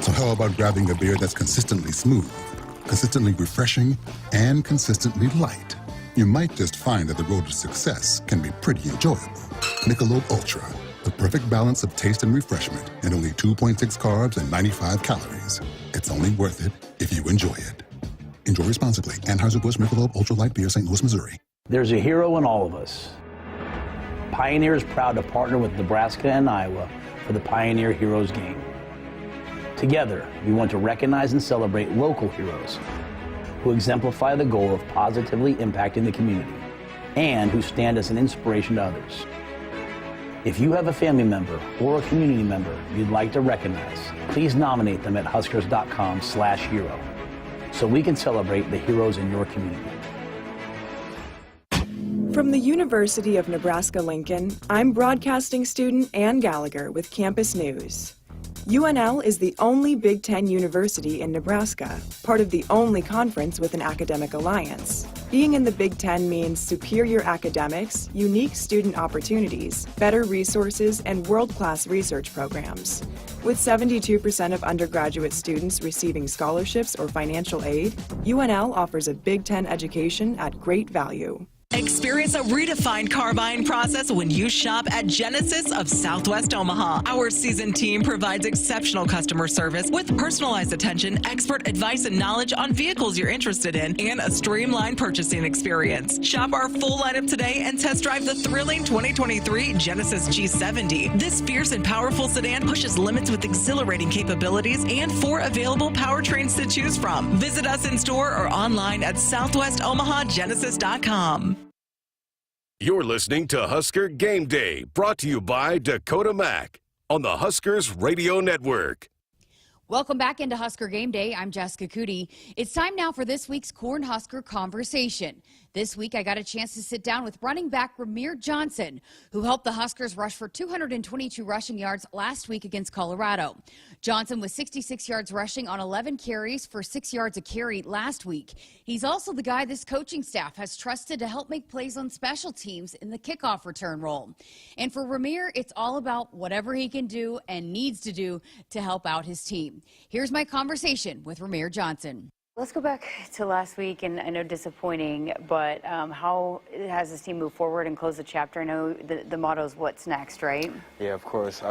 So how about grabbing a beer that's consistently smooth, consistently refreshing, and consistently light? You might just find that the road to success can be pretty enjoyable. Michelob Ultra, the perfect balance of taste and refreshment, and only 2.6 carbs and 95 calories. It's only worth it if you enjoy it. Enjoy responsibly. Anheuser-Busch Michelob Ultra Light Beer, St. Louis, Missouri. There's a hero in all of us. Pioneer is proud to partner with Nebraska and Iowa for the Pioneer Heroes Game. Together, we want to recognize and celebrate local heroes who exemplify the goal of positively impacting the community and who stand as an inspiration to others. If you have a family member or a community member you'd like to recognize, please nominate them at huskers.com/hero so we can celebrate the heroes in your community. From the University of Nebraska-Lincoln, I'm broadcasting student Ann Gallagher with Campus News. UNL is the only Big Ten university in Nebraska, part of the only conference with an academic alliance. Being in the Big Ten means superior academics, unique student opportunities, better resources, and world-class research programs. With 72% of undergraduate students receiving scholarships or financial aid, UNL offers a Big Ten education at great value. Experience a redefined car buying process when you shop at Genesis of Southwest Omaha. Our seasoned team provides exceptional customer service with personalized attention, expert advice and knowledge on vehicles you're interested in, and a streamlined purchasing experience. Shop our full lineup today and test drive the thrilling 2023 Genesis G70. This fierce and powerful sedan pushes limits with exhilarating capabilities and 4 available powertrains to choose from. Visit us in store or online at southwestomahagenesis.com. You're listening to Husker Game Day, brought to you by Dakota Mac on the Huskers Radio Network. Welcome back into Husker Game Day. I'm Jessica Coody. It's time now for this week's Cornhusker Conversation. This week, I got a chance to sit down with running back Rahmir Johnson, who helped the Huskers rush for 222 rushing yards last week against Colorado. Johnson was 66 yards rushing on 11 carries for 6 yards a carry last week. He's also the guy this coaching staff has trusted to help make plays on special teams in the kickoff return role. And for Rahmir, it's all about whatever he can do and needs to do to help out his team. Here's my conversation with Rahmir Johnson. Let's go back to last week, and I know disappointing, but how has this team moved forward and closed the chapter? I know the motto is what's next, right? Yeah, of course.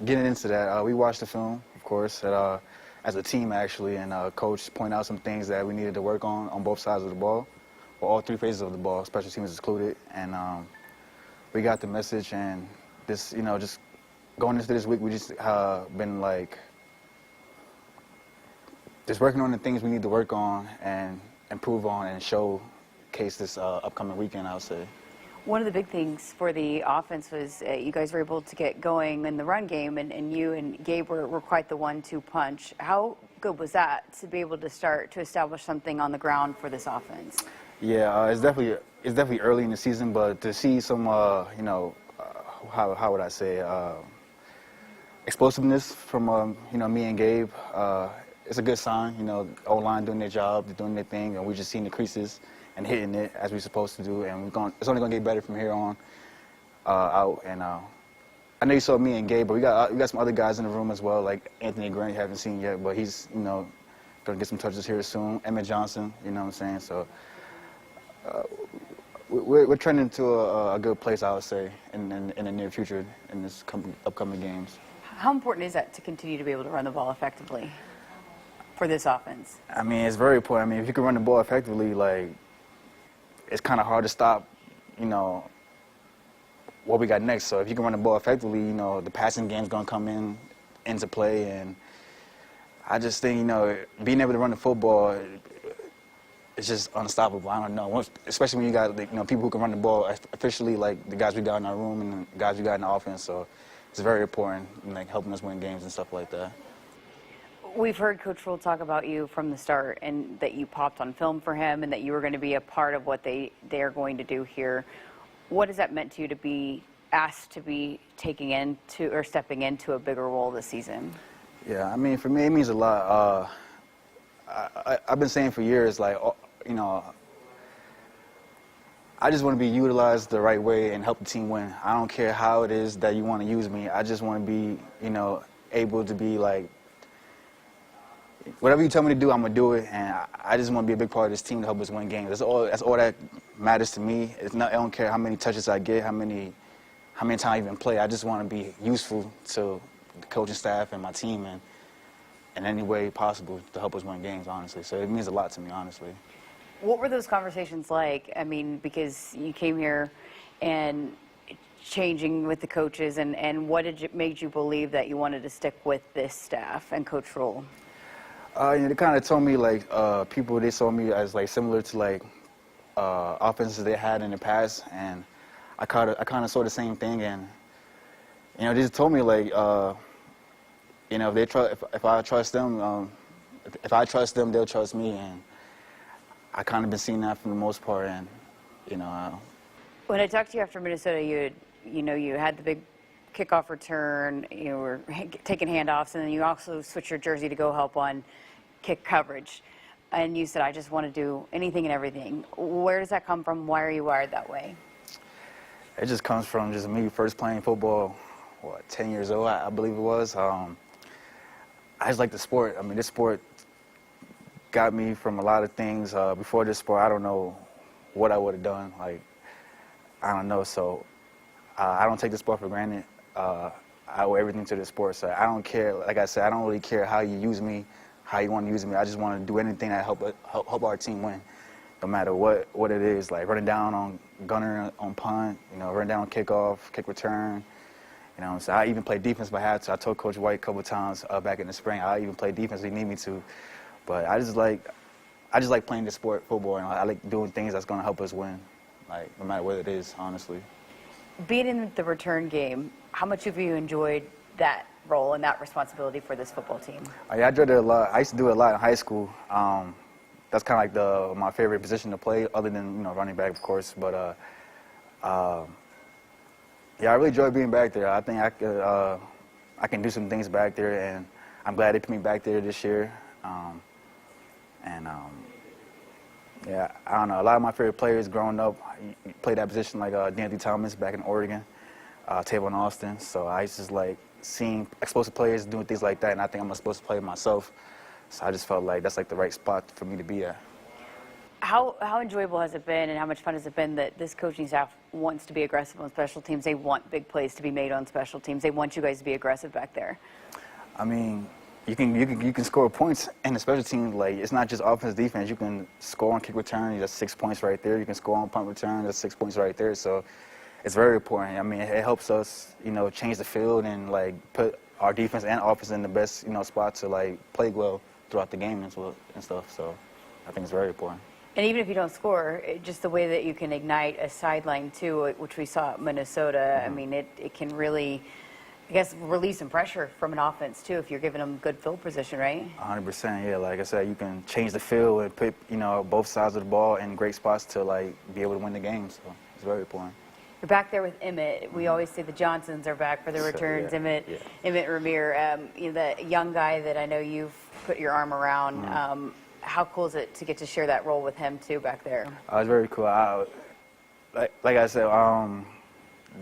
Getting into that, we watched the film, of course, as a team actually, and coach pointed out some things that we needed to work on both sides of the ball, or all three phases of the ball, special teams included, and we got the message. And this, just going into this week, we just been like, just working on the things we need to work on and improve on and showcase this upcoming weekend, I would say. One of the big things for the offense was you guys were able to get going in the run game, and you and Gabe were quite the 1-2 punch. How good was that to be able to start to establish something on the ground for this offense? Yeah, it's definitely early in the season, but to see some, how would I say, explosiveness from, me and Gabe, it's a good sign. O-line doing their job, they're doing their thing, and we just seeing the creases and hitting it as we're supposed to do, and it's only going to get better from here on out. And I know you saw me and Gabe, but we got some other guys in the room as well, like Anthony Grant, you haven't seen yet, but he's, going to get some touches here soon. Emmett Johnson, you know what I'm saying? So we're trending to a good place, I would say, in the near future in this upcoming games. How important is that to continue to be able to run the ball effectively for this offense? I mean, it's very important. I mean, if you can run the ball effectively, like, it's kind of hard to stop, what we got next. So if you can run the ball effectively, the passing game's going to come into play. And I just think, being able to run the football, it's just unstoppable. I don't know, especially when you got, people who can run the ball officially, like the guys we got in our room and the guys we got in the offense. So it's very important, helping us win games and stuff like that. We've heard Coach Rule talk about you from the start, and that you popped on film for him and that you were going to be a part of what they're going to do here. What has that meant to you to be asked to be taking into or stepping into a bigger role this season? Yeah, I mean, for me, it means a lot. I've been saying for years, like, I just want to be utilized the right way and help the team win. I don't care how it is that you want to use me. I just want to be, able to be like, whatever you tell me to do, I'm going to do it, and I just want to be a big part of this team to help us win games. That's all that matters to me. I don't care how many touches I get, how many times I even play. I just want to be useful to the coaching staff and my team and in any way possible to help us win games, honestly. So it means a lot to me, honestly. What were those conversations like? I mean, because you came here and changing with the coaches, and what made you believe that you wanted to stick with this staff and Coach Rule? They kind of told me, like, people, they saw me as, like, similar to, like, offenses they had in the past, and I kind of saw the same thing, and, they just told me, like, if I trust them, they'll trust me, and I kind of been seeing that for the most part, and, When I talked to you after Minnesota, you had the big kickoff return, you were taking handoffs, and then you also switched your jersey to go help on kick coverage. And you said, I just want to do anything and everything. Where does that come from? Why are you wired that way? It just comes from just me first playing football, 10 years old, I believe it was. I just like the sport. I mean, this sport got me from a lot of things. Before this sport, I don't know what I would have done. Like, I don't know. So I don't take the sport for granted. I owe everything to the sport. So I don't care. Like I said, I don't really care how you use me, how you want to use me. I just want to do anything that help our team win, no matter what it is. Like running down on gunner on punt, running down on kickoff, kick return. So I even play defense if I had to. I told Coach White a couple of times back in the spring, I even play defense if he need me to. But I just like playing the sport, football, and I like doing things that's going to help us win, like no matter what it is, honestly. Being in the return game, how much have you enjoyed that role and that responsibility for this football team? Yeah, I enjoyed it a lot. I used to do it a lot in high school. That's kind of like my favorite position to play, other than running back, of course. But yeah, I really enjoy being back there. I think I can do some things back there, and I'm glad they put me back there this year. Yeah, I don't know. A lot of my favorite players growing up played that position, like D'Anthony Thomas back in Oregon, Tavon Austin. So I used to just like seeing explosive players doing things like that, and I think I'm supposed to play myself. So I just felt like that's like the right spot for me to be at. How enjoyable has it been, and how much fun has it been that this coaching staff wants to be aggressive on special teams? They want big plays to be made on special teams. They want you guys to be aggressive back there. I mean, you can score points in the special team. Like, it's not just offense, defense. You can score on kick return. That's 6 points right there. You can score on punt return. That's 6 points right there. So it's very important. I mean, it helps us, change the field and like put our defense and offense in the best, spot to like play well throughout the game and stuff. So I think it's very important. And even if you don't score, just the way that you can ignite a sideline too, which we saw at Minnesota, I mean, it can really, I guess, release some pressure from an offense too if you're giving them good field position, right? 100%, yeah. Like I said, you can change the field and put, both sides of the ball in great spots to like be able to win the game. So it's very important. You're back there with Emmett. We always say the Johnsons are back for the returns. Yeah. Emmett Ramir, the young guy that I know you've put your arm around. How cool is it to get to share that role with him too back there? It's very cool. Like I said,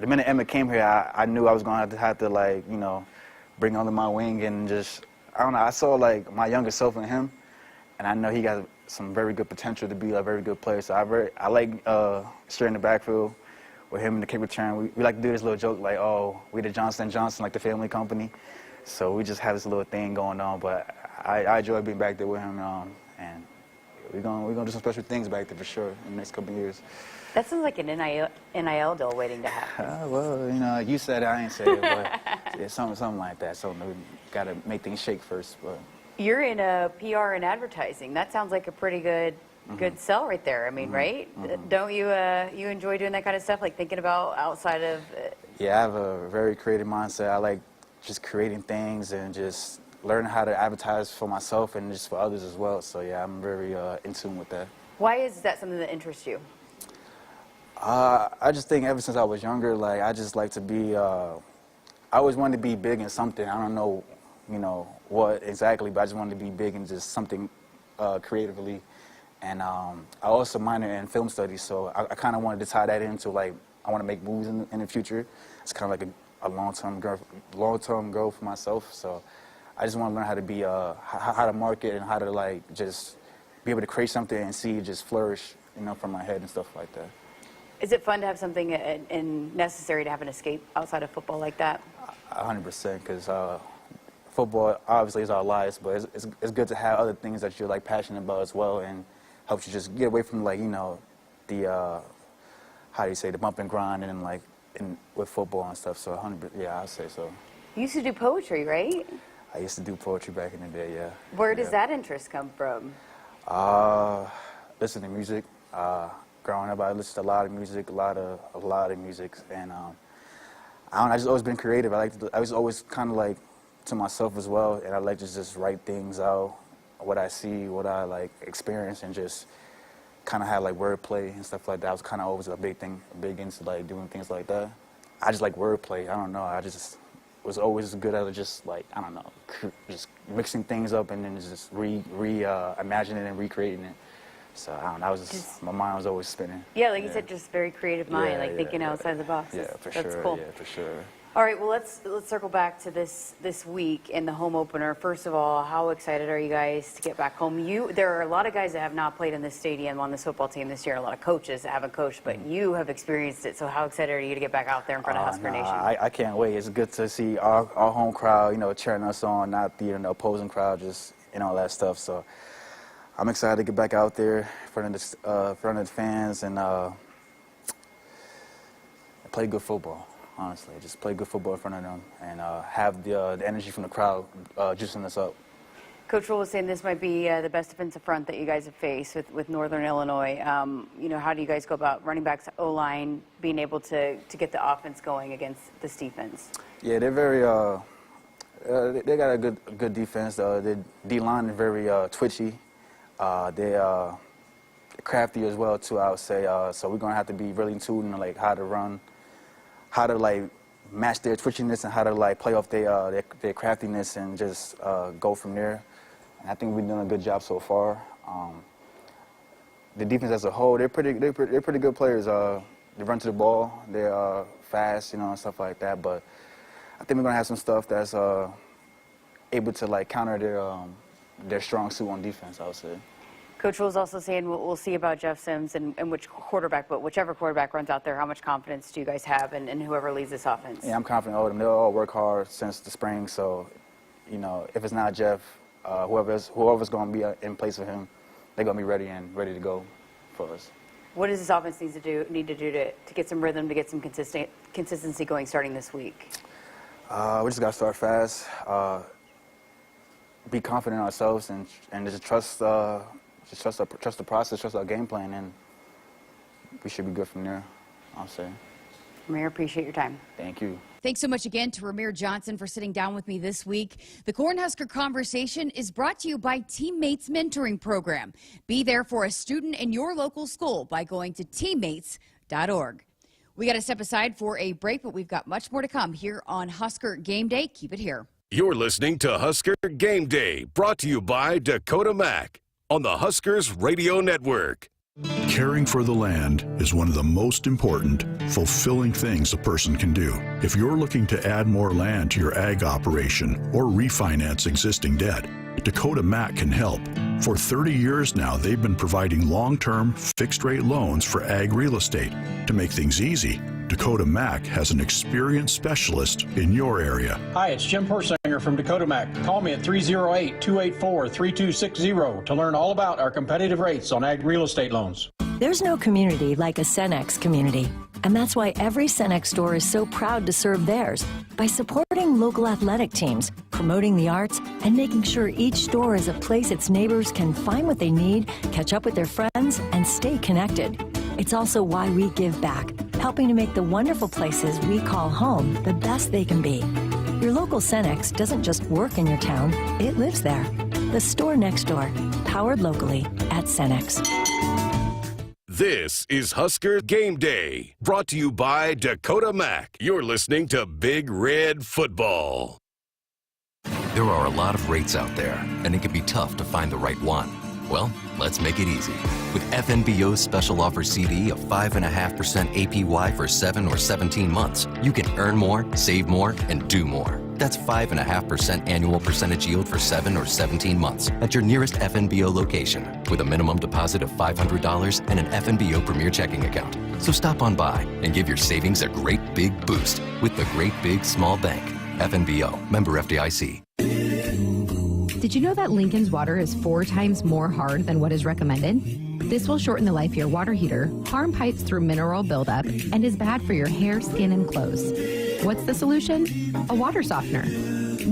the minute Emmett came here, I knew I was going to have to like, bring under my wing and just, I don't know, I saw like my younger self in him, and I know he got some very good potential to be a very good player. So I like sharing the backfield with him in the kick return. We like to do this little joke like, oh, we the Johnson & Johnson, like the family company. So we just have this little thing going on, but I enjoy being back there with him, and we're gonna do some special things back there for sure in the next couple of years. That sounds like an NIL deal waiting to happen. Well, you said it, I ain't say it, but it's something like that. So we got to make things shake first. But you're in PR and advertising. That sounds like a pretty good sell right there. I mean, right? Don't you you enjoy doing that kind of stuff, like thinking about outside of? Yeah, I have a very creative mindset. I like just creating things and just learning how to advertise for myself and just for others as well. So yeah, I'm very in tune with that. Why is that something that interests you? I just think ever since I was younger, like I just like to be. I always wanted to be big in something. I don't know, what exactly, but I just wanted to be big in just something creatively. And I also minored in film studies, so I kind of wanted to tie that into like I want to make movies in the future. It's kind of like a long-term goal for myself. So I just want to learn how to be how to market and how to like just be able to create something and see it just flourish, from my head and stuff like that. Is it fun to have something and necessary to have an escape outside of football like that? 100%, because football obviously is our lives, but it's good to have other things that you're like passionate about as well, and helps you just get away from like the how do you say, the bump and grind and like with football and stuff. So 100%, yeah, I'd say so. You used to do poetry, right? I used to do poetry back in the day, yeah. Where does that interest come from? Listen to music. Growing up, I listened to a lot of music, a lot of music, and I just always been creative. I was always kind of like to myself as well, and I like to just write things out, what I see, what I like experience, and just kind of have like wordplay and stuff like that. I was kind of always big into like doing things like that. I just like wordplay. I don't know. I just was always good at just like, I don't know, just mixing things up and then just imagining it and recreating it. So I don't know, my mind was always spinning. Yeah, like you said, just very creative mind, thinking outside the box. Yeah, for That's sure. Cool. Yeah, for sure. All right, well, let's circle back to this week in the home opener. First of all, how excited are you guys to get back home? There are a lot of guys that have not played in this stadium on this football team this year, a lot of coaches that haven't coached, but you have experienced it, so how excited are you to get back out there in front of Husker Nation? I can't wait. It's good to see our home crowd, cheering us on, not the opposing crowd, just, all that stuff. So I'm excited to get back out there in front of the fans and play good football. Honestly, just play good football in front of them and have the energy from the crowd juicing us up. Coach Rule was saying this might be the best defensive front that you guys have faced with Northern Illinois. How do you guys go about running backs, O-line, being able to get the offense going against this defense? Yeah, they're They got a good defense. The D-line is very twitchy. They're crafty as well too, I would say. So we're gonna have to be really in tune to like how to run, how to like match their twitchiness, and how to like play off their craftiness and just go from there. And I think we've done a good job so far. The defense as a whole, they're pretty good players. They run to the ball. They're fast, you know, and stuff like that. But I think we're gonna have some stuff that's able to like counter their strong suit on defense, I would say. Coach was also saying we'll see about Jeff Sims and which quarterback, but whichever quarterback runs out there, how much confidence do you guys have in whoever leads this offense? Yeah, I'm confident of them. They'll all work hard since the spring. So, you know, if it's not Jeff, whoever's going to be in place of him, they're going to be ready to go for us. What does this offense need to do to get some rhythm, to get some consistency going starting this week? We just got to start fast, be confident in ourselves, and just trust the process, trust our game plan, and we should be good from there, I'll say. Ramir, appreciate your time. Thank you. Thanks so much again to Ramir Johnson for sitting down with me this week. The Cornhusker Conversation is brought to you by Teammates Mentoring Program. Be there for a student in your local school by going to teammates.org. We got to step aside for a break, but we've got much more to come here on Husker Game Day. Keep it here. You're listening to Husker Game Day, brought to you by Dakota Mac on the Huskers Radio Network. Caring for the land is one of the most important, fulfilling things a person can do. If you're looking to add more land to your ag operation or refinance existing debt, Dakota Mac can help. For 30 years now, they've been providing long-term, fixed-rate loans for ag real estate. To make things easy, Dakota Mac has an experienced specialist in your area. Hi, it's Jim Persinger from Dakota Mac. Call me at 308-284-3260 to learn all about our competitive rates on ag real estate loans. There's no community like a Cenex community, and that's why every Cenex store is so proud to serve theirs by supporting local athletic teams, promoting the arts, and making sure each store is a place its neighbors can find what they need, catch up with their friends, and stay connected. It's also why we give back, helping to make the wonderful places we call home the best they can be. Your local Cenex doesn't just work in your town, it lives there. The store next door, powered locally at Cenex. This is Husker Game Day, brought to you by Dakota Mac. You're listening to Big Red Football. There are a lot of rates out there, and it can be tough to find the right one. Well, let's make it easy. With FNBO's special offer CD of 5.5% APY for 7 or 17 months, you can earn more, save more, and do more. That's 5.5% annual percentage yield for 7 or 17 months at your nearest FNBO location with a minimum deposit of $500 and an FNBO Premier checking account. So stop on by and give your savings a great big boost with the Great Big Small Bank. FNBO, member FDIC. Did you know that Lincoln's water is 4 times more hard than what is recommended? This will shorten the life of your water heater, harm pipes through mineral buildup, and is bad for your hair, skin, and clothes. What's the solution? A water softener.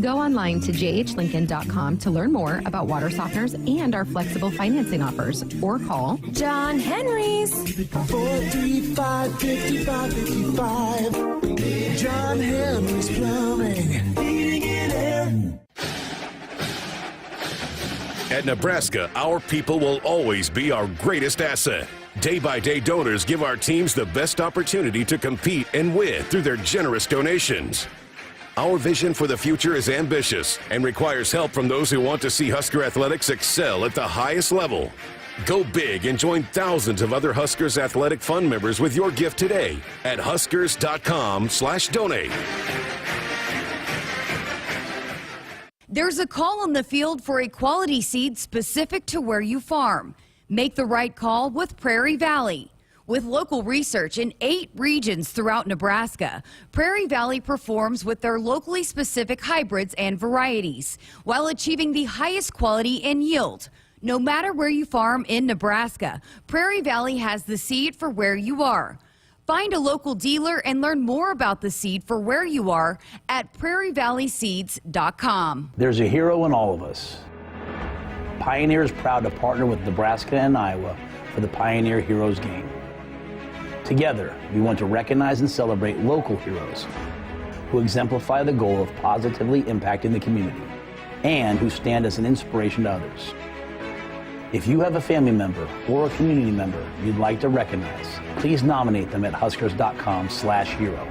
Go online to jhlincoln.com to learn more about water softeners and our flexible financing offers, or call John Henry's 435-5555. John Henry's Plumbing, Heating and Air. At Nebraska, our people will always be our greatest asset. Day-by-day donors give our teams the best opportunity to compete and win through their generous donations. Our vision for the future is ambitious and requires help from those who want to see Husker athletics excel at the highest level. Go big and join thousands of other Huskers Athletic Fund members with your gift today at huskers.com/donate. There's a call on the field for a quality seed specific to where you farm. Make the right call with Prairie Valley. With local research in 8 regions throughout Nebraska, Prairie Valley performs with their locally specific hybrids and varieties while achieving the highest quality and yield. No matter where you farm in Nebraska, Prairie Valley has the seed for where you are. Find a local dealer and learn more about the seed for where you are at prairievalleyseeds.com. There's a hero in all of us. Pioneer is proud to partner with Nebraska and Iowa for the Pioneer Heroes Game. Together, we want to recognize and celebrate local heroes. who exemplify the goal of positively impacting the community and who stand as an inspiration to others. If you have a family member or a community member you'd like to recognize, please nominate them at huskers.com/hero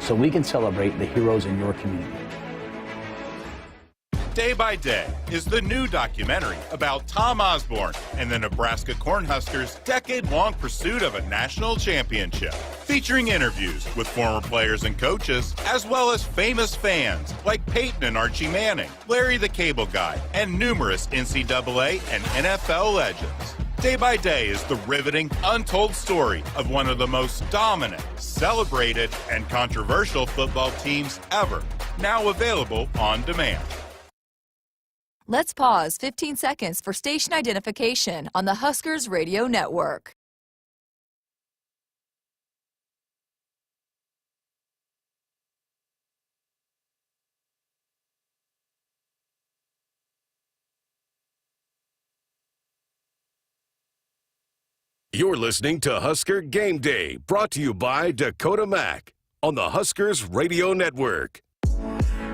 so we can celebrate the heroes in your community. Day by Day is the new documentary about Tom Osborne and the Nebraska Cornhuskers' decade-long pursuit of a national championship. Featuring interviews with former players and coaches, as well as famous fans like Peyton and Archie Manning, Larry the Cable Guy, and numerous NCAA and NFL legends. Day by Day is the riveting, untold story of one of the most dominant, celebrated, and controversial football teams ever. Now available on demand. Let's pause 15 seconds for station identification on the Huskers Radio Network. You're listening to Husker Game Day, brought to you by Dakota Mac on the Huskers Radio Network.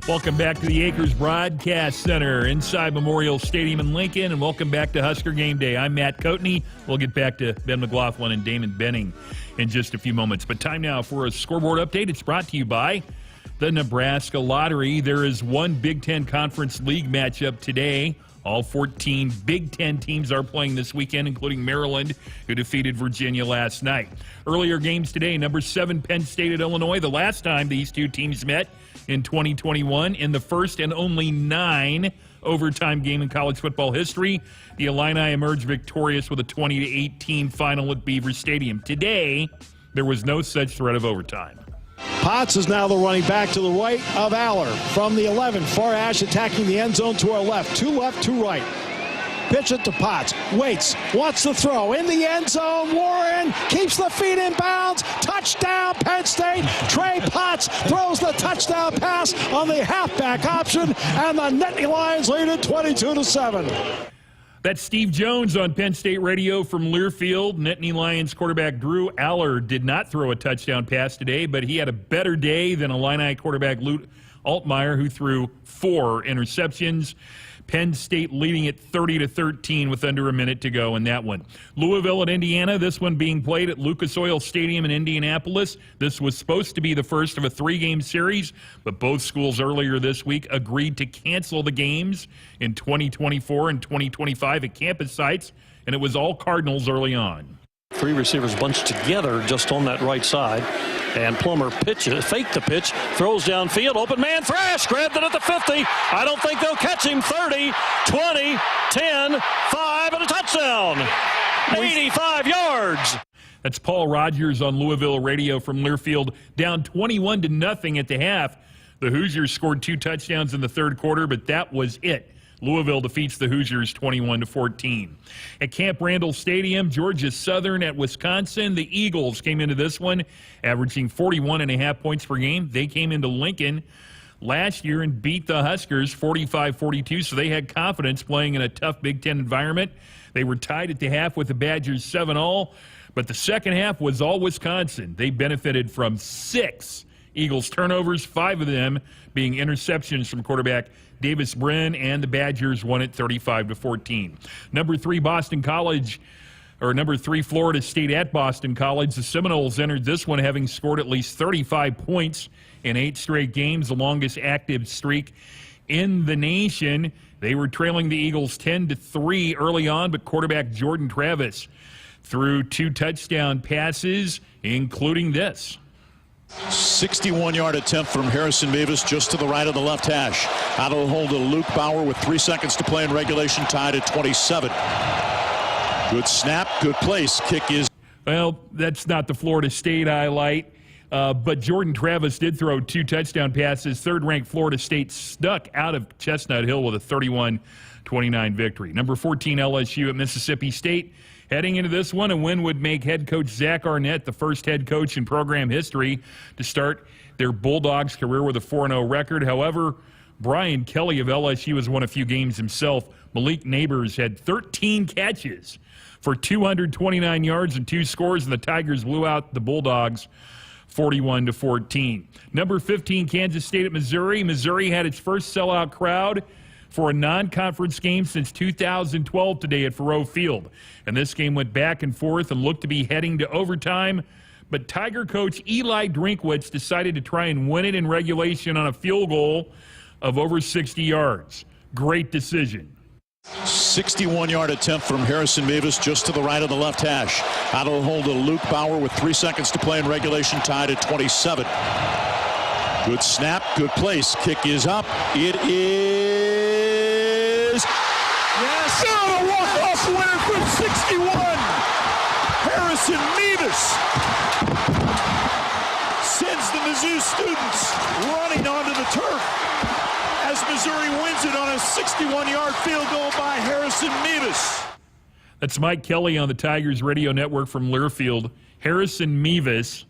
Welcome back to the Acres Broadcast Center inside Memorial Stadium in Lincoln, and welcome back to Husker Game Day. I'm Matt Coatney. We'll get back to Ben McLaughlin and Damon Benning in just a few moments. But time now for a scoreboard update. It's brought to you by the Nebraska Lottery. There is one Big Ten Conference League matchup today. All 14 Big Ten teams are playing this weekend, including Maryland, who defeated Virginia last night. Earlier games today, number 7 Penn State at Illinois. The last time these two teams met in 2021, in the first and only 9 overtime game in college football history, the Illini emerged victorious with a 20-18 final at Beaver Stadium. Today, there was no such threat of overtime. Potts is now the running back to the right of Aller. From the 11, Far Ash attacking the end zone to our left. Two left, two right. Pitch it to Potts. Waits. Wants to throw. In the end zone. Warren keeps the feet in bounds. Touchdown, Penn State. Trey Potts throws the touchdown pass on the halfback option. And the Nittany Lions lead it 22-7. That's Steve Jones on Penn State Radio from Learfield. Nittany Lions quarterback Drew Aller did not throw a touchdown pass today, but he had a better day than Illini quarterback Lute Altmaier, who threw 4 interceptions. Penn State leading it 30-13 with under a minute to go in that one. Louisville at Indiana, this one being played at Lucas Oil Stadium in Indianapolis. This was supposed to be the first of a 3-game series, but both schools earlier this week agreed to cancel the games in 2024 and 2025 at campus sites, and it was all Cardinals early on. 3 receivers bunched together just on that right side. And Plummer pitches, faked the pitch, throws downfield, open man, Thrash grabbed it at the 50. I don't think they'll catch him. 30, 20, 10, 5, and a touchdown. 85 yards. That's Paul Rogers on Louisville Radio from Learfield, down 21-0 at the half. The Hoosiers scored 2 touchdowns in the third quarter, but that was it. Louisville defeats the Hoosiers 21-14. At Camp Randall Stadium, Georgia Southern at Wisconsin. The Eagles came into this one averaging 41.5 points per game. They came into Lincoln last year and beat the Huskers 45-42, so they had confidence playing in a tough Big Ten environment. They were tied at the half with the Badgers 7-all, but the second half was all Wisconsin. They benefited from 6 Eagles turnovers, 5 of them being interceptions from quarterback Davis Brin, and the Badgers won it 35-14. Number 3 Florida State at Boston College. The Seminoles entered this one having scored at least 35 points in 8 straight games, the longest active streak in the nation. They were trailing the Eagles 10-3 early on, but quarterback Jordan Travis threw 2 touchdown passes, including this. 61-yard attempt from Harrison Mavis just to the right of the left hash. Out of the hole to Luke Bauer with 3 seconds to play in regulation, tied at 27. Good snap, good place. Kick is... Well, that's not the Florida State highlight, but Jordan Travis did throw 2 touchdown passes. Third-ranked Florida State stuck out of Chestnut Hill with a 31-29 victory. Number 14 LSU at Mississippi State. Heading into this one, a win would make head coach Zach Arnett the first head coach in program history to start their Bulldogs career with a 4-0 record. However, Brian Kelly of LSU has won a few games himself. Malik Neighbors had 13 catches for 229 yards and 2 scores, and the Tigers blew out the Bulldogs 41-14. Number 15, Kansas State at Missouri. Missouri had its first sellout crowd for a non-conference game since 2012 today at Faurot Field. And this game went back and forth and looked to be heading to overtime. But Tiger coach Eli Drinkwitz decided to try and win it in regulation on a field goal of over 60 yards. Great decision. 61-yard attempt from Harrison Mevis just to the right of the left hash. Out of the hole to Luke Bauer with 3 seconds to play in regulation, tied at 27. Good snap, good place. Kick is up. It is. Yes! Oh, a walk-off winner from 61. Harrison Mevis sends the Mizzou students running onto the turf as Missouri wins it on a 61-yard field goal by Harrison Mevis. That's Mike Kelly on the Tigers radio network from Learfield. Harrison Mevis,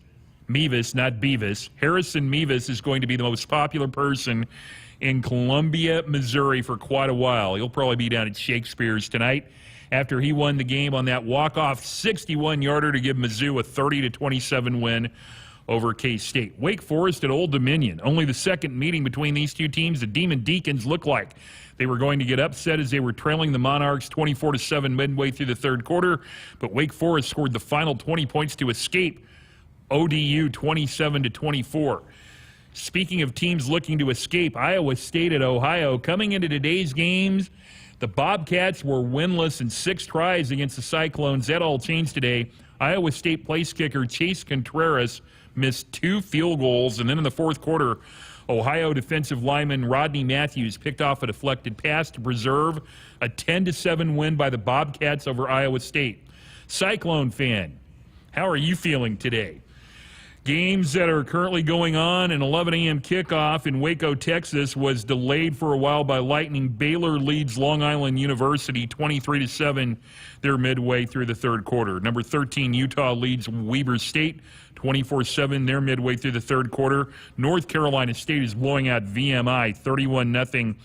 not Beavis. Harrison Mevis is going to be the most popular person in Columbia, Missouri for quite a while. He'll probably be down at Shakespeare's tonight after he won the game on that walk-off 61-yarder to give Mizzou a 30-27 win over K-State. Wake Forest at Old Dominion. Only the second meeting between these two teams. The Demon Deacons looked like they were going to get upset as they were trailing the Monarchs 24-7 midway through the third quarter, but Wake Forest scored the final 20 points to escape ODU 27-24. Speaking of teams looking to escape, Iowa State at Ohio. Coming into today's games, the Bobcats were winless in 6 tries against the Cyclones. That all changed today. Iowa State place kicker Chase Contreras missed 2 field goals, and then in the fourth quarter, Ohio defensive lineman Rodney Matthews picked off a deflected pass to preserve a 10-7 win by the Bobcats over Iowa State. Cyclone fan, how are you feeling today? Games that are currently going on, an 11 a.m. kickoff in Waco, Texas, was delayed for a while by lightning. Baylor leads Long Island University 23-7. They're midway through the third quarter. Number 13, Utah leads Weber State 24-7. They're midway through the third quarter. North Carolina State is blowing out VMI 31-0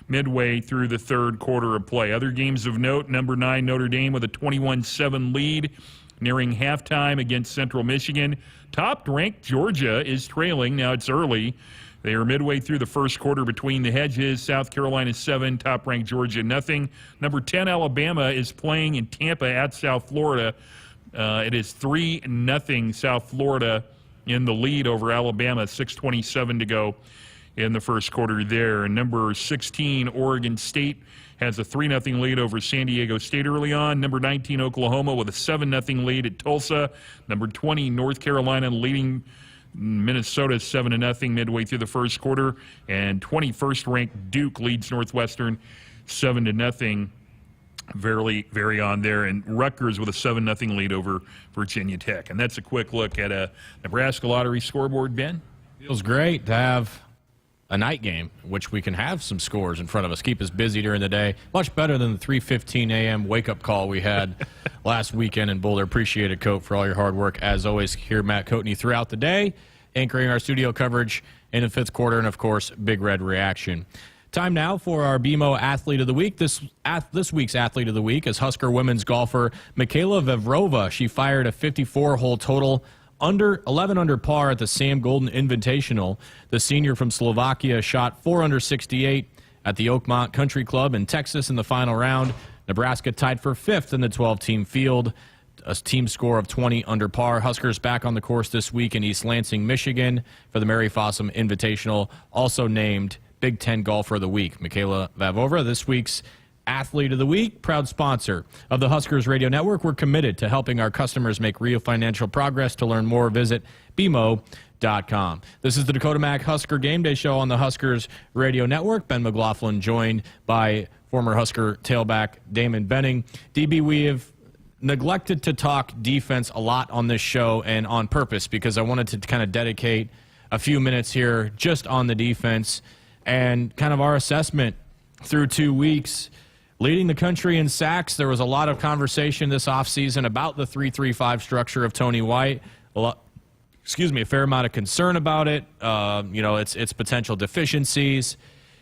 midway through the third quarter of play. Other games of note, number 9, Notre Dame with a 21-7 lead, nearing halftime against Central Michigan. Top-ranked Georgia is trailing. Now it's early. They are midway through the first quarter between the hedges. South Carolina 7, top-ranked Georgia nothing. Number 10, Alabama is playing in Tampa at South Florida. It is 3-0 South Florida in the lead over Alabama. 6:27 to go in the first quarter there. And number 16, Oregon State has a 3-0 lead over San Diego State early on. Number 19, Oklahoma with a 7-0 lead at Tulsa. Number 20, North Carolina leading Minnesota 7-0 midway through the first quarter. And 21st ranked Duke leads Northwestern 7-0. Very on there. And Rutgers with a 7-0 lead over Virginia Tech. And that's a quick look at a Nebraska Lottery scoreboard, Ben. Feels great to have a night game, which we can have some scores in front of us, keep us busy during the day. Much better than the 3:15 a.m. wake-up call we had last weekend in Boulder. Appreciate it, Coat, for all your hard work. As always, here Matt Coatney throughout the day, anchoring our studio coverage in the fifth quarter, and, of course, Big Red Reaction. Time now for our BMO Athlete of the Week. This week's Athlete of the Week is Husker women's golfer Michaela Vevrova. She fired a 54-hole total 11 under par at the Sam Golden Invitational. The senior from Slovakia shot 4 under 68 at the Oakmont Country Club in Texas in the final round. Nebraska tied for 5th in the 12-team field, a team score of 20 under par. Huskers back on the course this week in East Lansing, Michigan for the Mary Fossum Invitational, also named Big Ten Golfer of the Week. Michaela Vevrova, this week's Athlete of the Week, proud sponsor of the Huskers Radio Network. We're committed to helping our customers make real financial progress. To learn more, visit BMO.com. This is the Dakota Mac Husker Game Day Show on the Huskers Radio Network. Ben McLaughlin joined by former Husker tailback Damon Benning. DB, we have neglected to talk defense a lot on this show, and on purpose, because I wanted to kind of dedicate a few minutes here just on the defense and kind of our assessment through 2 weeks. Leading the country in sacks, there was a lot of conversation this offseason about the 3-3-5 structure of Tony White. A fair amount of concern about it, its potential deficiencies.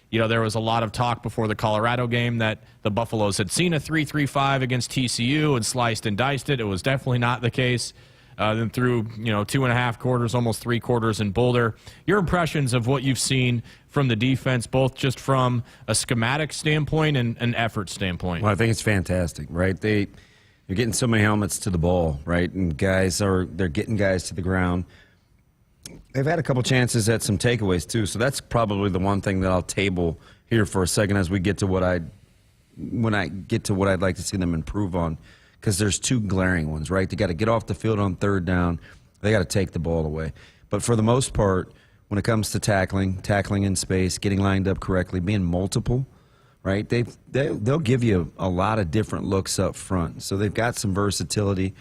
There was a lot of talk before the Colorado game that the Buffaloes had seen a 3-3-5 against TCU and sliced and diced it. It was definitely not the case then through 2.5 quarters, almost 3 quarters in Boulder. Your impressions of what you've seen from the defense, both just from a schematic standpoint and an effort standpoint? Well, I think it's fantastic, right? They're getting so many helmets to the ball, right? And they're getting guys to the ground. They've had a couple chances at some takeaways too, so that's probably the one thing that I'll table here for a second as we get to what I'd like to see them improve on, because there's 2 glaring ones, right? They got to get off the field on 3rd down. They got to take the ball away. But for the most part, when it comes to tackling in space, getting lined up correctly, being multiple, right? They'll give you a lot of different looks up front. So they've got some versatility,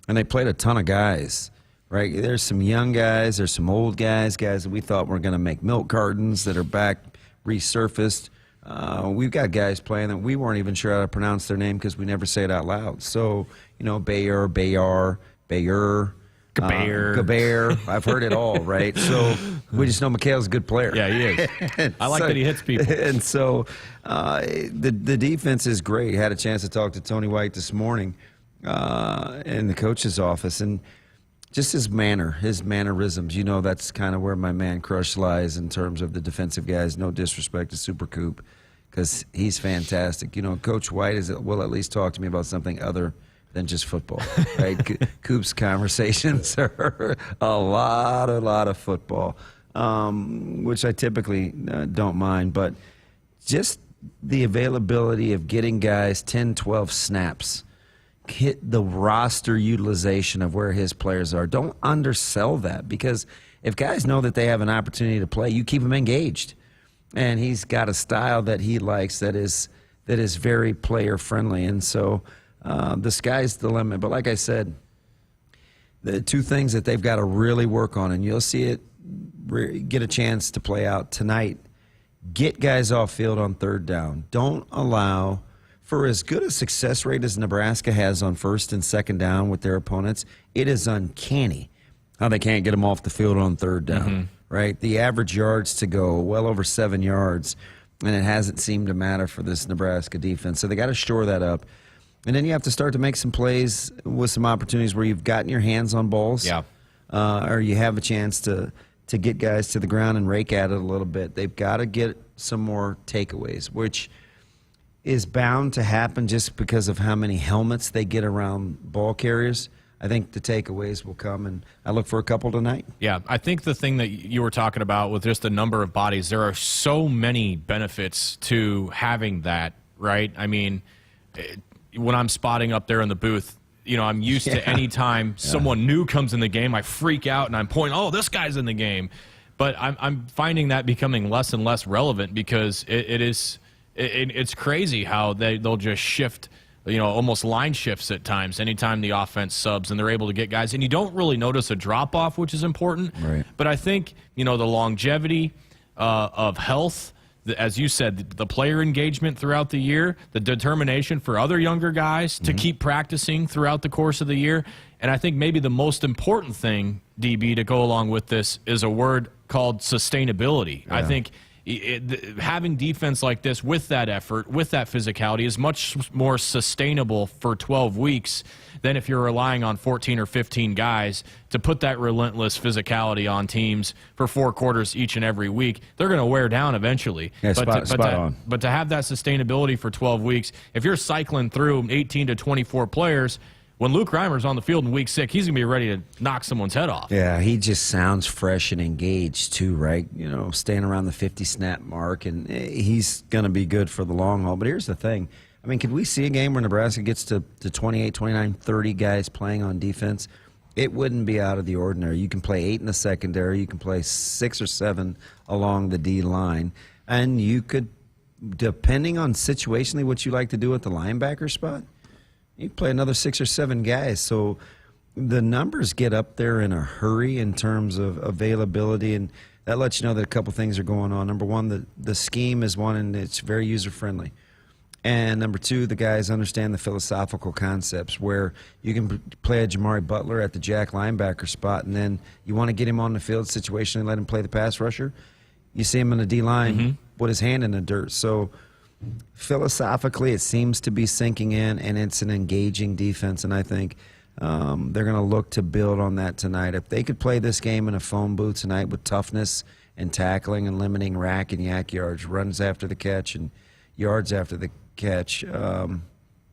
and they played a ton of guys, right? There's some young guys, there's some old guys that we thought were going to make milk cartons that are back, resurfaced. We've got guys playing that we weren't even sure how to pronounce their name because we never say it out loud. So, Bayer, Gaber. I've heard it all, right? So we just know Mikhail's a good player. Yeah, he is. I like that he hits people. And so the defense is great. Had a chance to talk to Tony White this morning in the coach's office, and just his mannerisms. That's kind of where my man Crush lies in terms of the defensive guys. No disrespect to Super Coop, because he's fantastic. Coach White will at least talk to me about something other than just football, right? Coop's conversations are a lot of football, which I typically don't mind. But just the availability of getting guys 10, 12 snaps, hit the roster utilization of where his players are. Don't undersell that, because if guys know that they have an opportunity to play, you keep them engaged. And he's got a style that he likes that is very player friendly. And so the sky's the limit. But like I said, the 2 things that they've got to really work on, and you'll see it get a chance to play out tonight, get guys off field on 3rd down. Don't allow, for as good a success rate as Nebraska has on 1st and 2nd down with their opponents, it is uncanny how they can't get them off the field on 3rd down, right? The average yards to go, well over 7 yards, and it hasn't seemed to matter for this Nebraska defense. So they got to shore that up. And then you have to start to make some plays with some opportunities where you've gotten your hands on balls, or you have a chance to get guys to the ground and rake at it a little bit. They've got to get some more takeaways, which is bound to happen just because of how many helmets they get around ball carriers. I think the takeaways will come, and I look for a couple tonight. Yeah, I think the thing that you were talking about with just the number of bodies, there are so many benefits to having that, right? I mean, when I'm spotting up there in the booth, I'm used to any time someone new comes in the game, I freak out and I'm pointing, oh, this guy's in the game. But I'm finding that becoming less and less relevant, because it's crazy how they'll just shift, almost line shifts at times anytime the offense subs, and they're able to get guys. And you don't really notice a drop-off, which is important. Right. But I think, the longevity of health, as you said, the player engagement throughout the year, the determination for other younger guys to keep practicing throughout the course of the year. And I think maybe the most important thing, DB, to go along with this is a word called sustainability. I think having defense like this with that effort, with that physicality, is much more sustainable for 12 weeks than if you're relying on 14 or 15 guys to put that relentless physicality on teams for 4 quarters each and every week. They're going to wear down eventually. Yeah, but to have that sustainability for 12 weeks, if you're cycling through 18 to 24 players, when Luke Reimer's on the field in week 6, he's going to be ready to knock someone's head off. Yeah, he just sounds fresh and engaged too, right? Staying around the 50-snap mark, and he's going to be good for the long haul. But here's the thing. I mean, could we see a game where Nebraska gets to 28, 29, 30 guys playing on defense? It wouldn't be out of the ordinary. You can play 8 in the secondary. You can play 6 or 7 along the D line. And you could, depending on situationally what you like to do at the linebacker spot, you play another 6 or 7 guys. So the numbers get up there in a hurry in terms of availability, and that lets you know that a couple things are going on. Number one, the scheme is one, and it's very user-friendly. And number 2, the guys understand the philosophical concepts where you can play a Jamari Butler at the jack linebacker spot, and then you want to get him on the field situation and let him play the pass rusher. You see him in the D-line put his hand in the dirt. So philosophically, it seems to be sinking in, and it's an engaging defense. And I think They're going to look to build on that tonight. If they could play this game in a phone booth tonight with toughness and tackling and limiting rack and yak yards, runs after the catch and yards after the catch,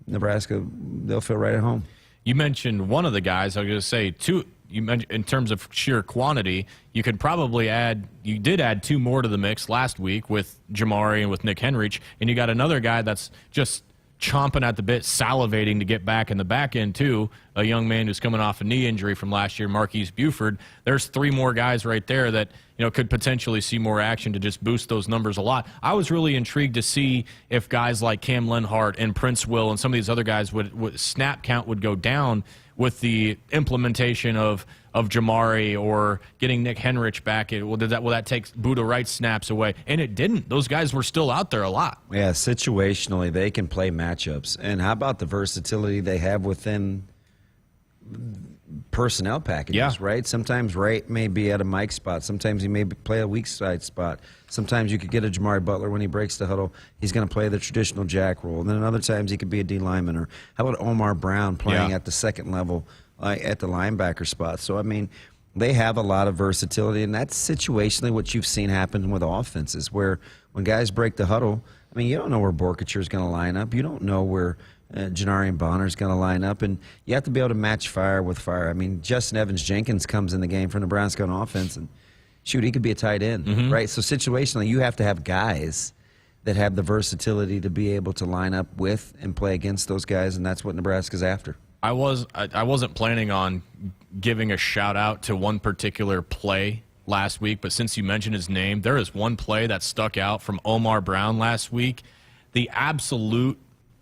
Nebraska, they'll feel right at home. You mentioned one of the guys. I was going to say two. You mentioned in terms of sheer quantity, you could probably add. You did add two more to the mix last week with Jamari and with Nick Henrich, and you got another guy that's just chomping at the bit, salivating to get back in the back end too. A young man who's coming off a knee injury from last year, Marquise Buford. There's three more guys right there that could potentially see more action to just boost those numbers a lot. I was really intrigued to see if guys like Cam Lenhart and Prince Will and some of these other guys would snap count would go down with the implementation of Jamari or getting Nick Henrich back. Will that take Buda Wright's snaps away? And it didn't. Those guys were still out there a lot. Yeah, situationally, they can play matchups. And how about the versatility they have within personnel packages, right? Sometimes Wright may be at a Mike spot. Sometimes he may play a weak side spot. Sometimes you could get a Jamari Butler when he breaks the huddle. He's going to play the traditional jack role. And then other times he could be a D lineman. Or how about Omar Brown playing at the second level at the linebacker spot? So, I mean, they have a lot of versatility. And that's situationally what you've seen happen with offenses, where when guys break the huddle, I mean, you don't know where Borkature is going to line up. You don't know where Janarian Bonner is going to line up, and you have to be able to match fire with fire. I mean, Justin Evans-Jenkins comes in the game for Nebraska on offense, and shoot, he could be a tight end, right? So situationally, you have to have guys that have the versatility to be able to line up with and play against those guys, and that's what Nebraska's after. I wasn't planning on giving a shout out to one particular play last week, but since you mentioned his name, there is one play that stuck out from Omar Brown last week. The absolute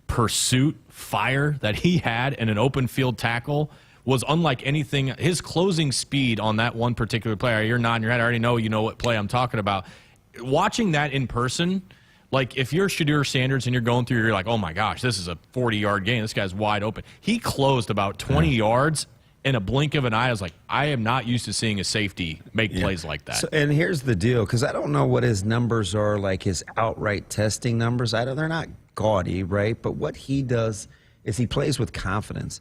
pursuit fire that he had in an open field tackle was unlike anything. His closing speed on that one particular play, you're nodding your head, I already know you know what play I'm talking about. Watching that in person, like if you're Shadur Sanders and you're going through, you're like, oh my gosh, this is a 40-yard game. This guy's wide open. He closed about 20 yards in a blink of an eye. I was like, I am not used to seeing a safety make plays like that. So, and here's the deal, because I don't know what his numbers are, like his outright testing numbers. They're not gaudy, right? But what he does is he plays with confidence.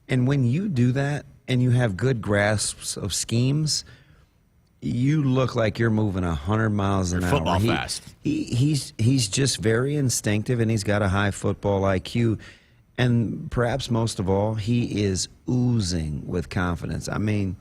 And when you do that and you have good grasps of schemes, you look like you're moving 100 miles an hour. Football fast. He's just very instinctive, and he's got a high football IQ. And perhaps most of all, he is oozing with confidence. I mean,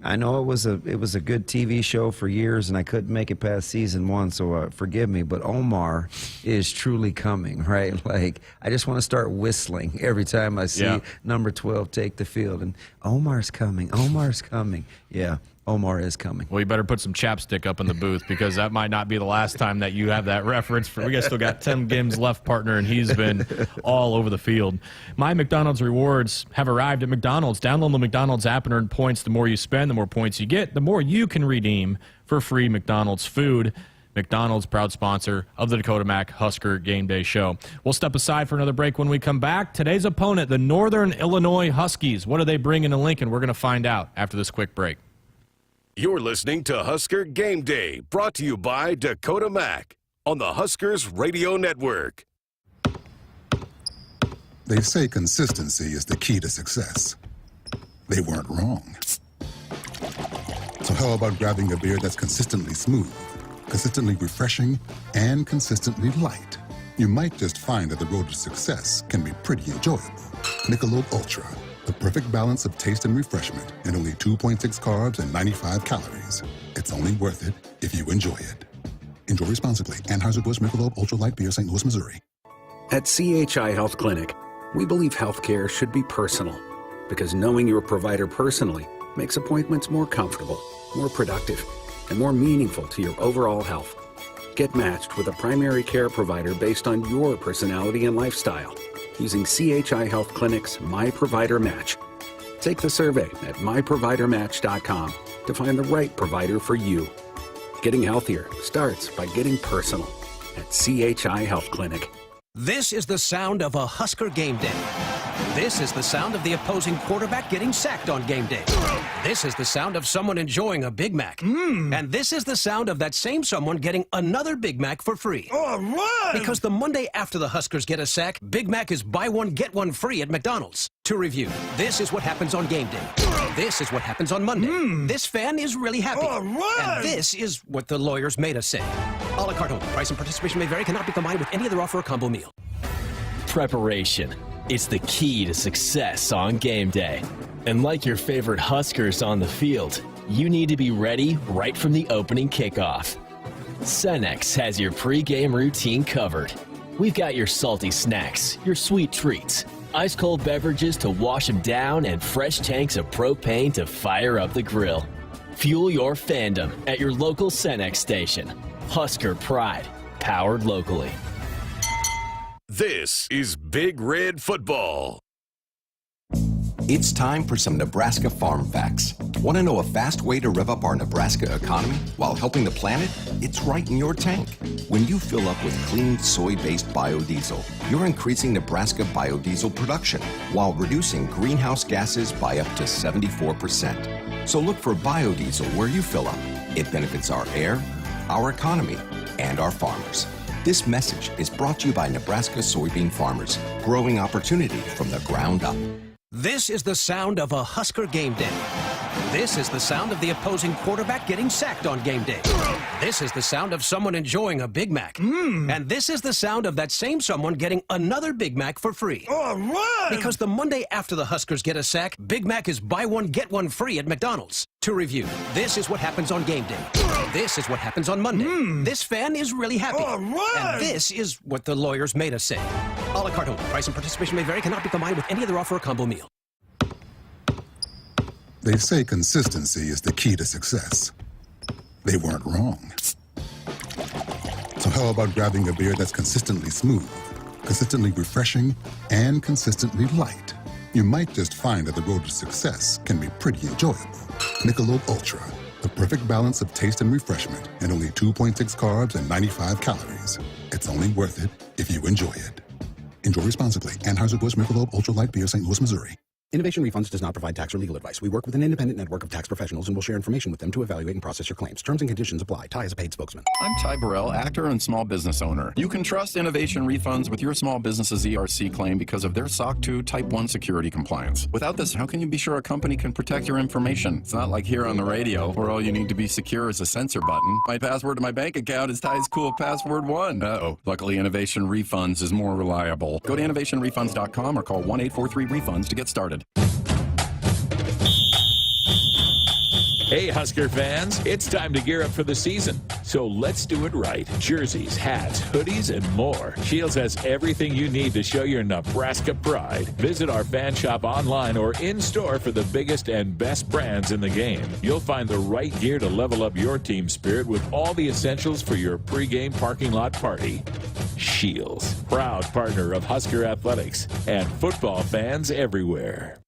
I know it was a good TV show for years, and I couldn't make it past season 1, so forgive me. But Omar is truly coming, right? Like, I just want to start whistling every time I see number 12 take the field. And Omar's coming. Omar's coming. Yeah. Omar is coming. Well, you better put some chapstick up in the booth, because that might not be the last time that you have that reference. We still got Tim Gims left, partner, and he's been all over the field. My McDonald's rewards have arrived at McDonald's. Download the McDonald's app and earn points. The more you spend, the more points you get, the more you can redeem for free McDonald's food. McDonald's, proud sponsor of the Dakota Mac Husker Game Day Show. We'll step aside for another break. When we come back, today's opponent, the Northern Illinois Huskies. What do they bring into Lincoln? We're going to find out after this quick break. You're listening to Husker Game Day, brought to you by Dakota Mac on the Huskers Radio Network. They say consistency is the key to success. They weren't wrong. So how about grabbing a beer that's consistently smooth, consistently refreshing, and consistently light? You might just find that the road to success can be pretty enjoyable. Michelob Ultra. The perfect balance of taste and refreshment, and only 2.6 carbs and 95 calories. It's only worth it if you enjoy it. Enjoy responsibly. Anheuser-Busch Michelob Ultra Light Beer, St. Louis, Missouri. At CHI Health Clinic, we believe healthcare should be personal, because knowing your provider personally makes appointments more comfortable, more productive, and more meaningful to your overall health. Get matched with a primary care provider based on your personality and lifestyle, using CHI Health Clinic's My Provider Match. Take the survey at myprovidermatch.com to find the right provider for you. Getting healthier starts by getting personal at CHI Health Clinic. This is the sound of a Husker game day. This is the sound of the opposing quarterback getting sacked on game day. This is the sound of someone enjoying a Big Mac. And this is the sound of that same someone getting another Big Mac for free. All right! Because the Monday after the Huskers get a sack, Big Mac is buy one, get one free at McDonald's. To review, this is what happens on game day. This is what happens on Monday. This fan is really happy. All right! And this is what the lawyers made us say. A la carte only. Price and participation may vary. Cannot be combined with any other offer or combo meal. Preparation. It's the key to success on game day. And like your favorite Huskers on the field, you need to be ready right from the opening kickoff. Cenex has your pregame routine covered. We've got your salty snacks, your sweet treats, ice-cold beverages to wash them down, and fresh tanks of propane to fire up the grill. Fuel your fandom at your local Cenex station. Husker Pride, powered locally. This is Big Red Football. It's time for some Nebraska farm facts. Want to know a fast way to rev up our Nebraska economy while helping the planet? It's right in your tank. When you fill up with clean soy-based biodiesel, you're increasing Nebraska biodiesel production while reducing greenhouse gases by up to 74%. So look for biodiesel where you fill up. It benefits our air, our economy, and our farmers. This message is brought to you by Nebraska soybean farmers, growing opportunity from the ground up. This is the sound of a Husker game day. This is the sound of the opposing quarterback getting sacked on game day. This is the sound of someone enjoying a Big Mac. And this is the sound of that same someone getting another Big Mac for free. All right! Because the Monday after the Huskers get a sack, Big Mac is buy one, get one free at McDonald's. To review, this is what happens on game day. This is what happens on Monday. This fan is really happy. All right! And this is what the lawyers made us say. A la carte only. Price and participation may vary. Cannot be combined with any other offer or combo meal. They say consistency is the key to success. They weren't wrong. So how about grabbing a beer that's consistently smooth, consistently refreshing, and consistently light? You might just find that the road to success can be pretty enjoyable. Michelob Ultra, the perfect balance of taste and refreshment, and only 2.6 carbs and 95 calories. It's only worth it if you enjoy it. Enjoy responsibly. Anheuser-Busch Michelob Ultra Light Beer, St. Louis, Missouri. Innovation Refunds does not provide tax or legal advice. We work with an independent network of tax professionals and will share information with them to evaluate and process your claims. Terms and conditions apply. Ty is a paid spokesman. I'm Ty Burrell, actor and small business owner. You can trust Innovation Refunds with your small business's ERC claim because of their SOC 2 Type 1 security compliance. Without this, how can you be sure a company can protect your information? It's not like here on the radio, where all you need to be secure is a censor button. My password to my bank account is Ty's cool password 1. Uh-oh. Luckily, Innovation Refunds is more reliable. Go to innovationrefunds.com or call 1-843-REFUNDS to get started. Hey, Husker fans, it's time to gear up for the season. So let's do it right. Jerseys, hats, hoodies, and more. Shields has everything you need to show your Nebraska pride. Visit our fan shop online or in-store for the biggest and best brands in the game. You'll find the right gear to level up your team spirit with all the essentials for your pregame parking lot party. Shields, proud partner of Husker Athletics and football fans everywhere.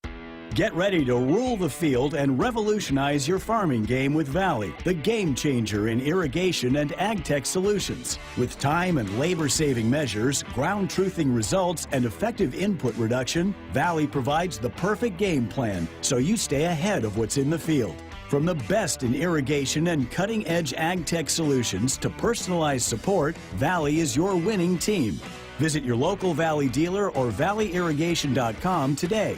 Get ready to rule the field and revolutionize your farming game with Valley, the game changer in irrigation and ag tech solutions. With time and labor-saving measures, ground-truthing results, and effective input reduction, Valley provides the perfect game plan so you stay ahead of what's in the field. From the best in irrigation and cutting-edge ag tech solutions to personalized support, Valley is your winning team. Visit your local Valley dealer or valleyirrigation.com today.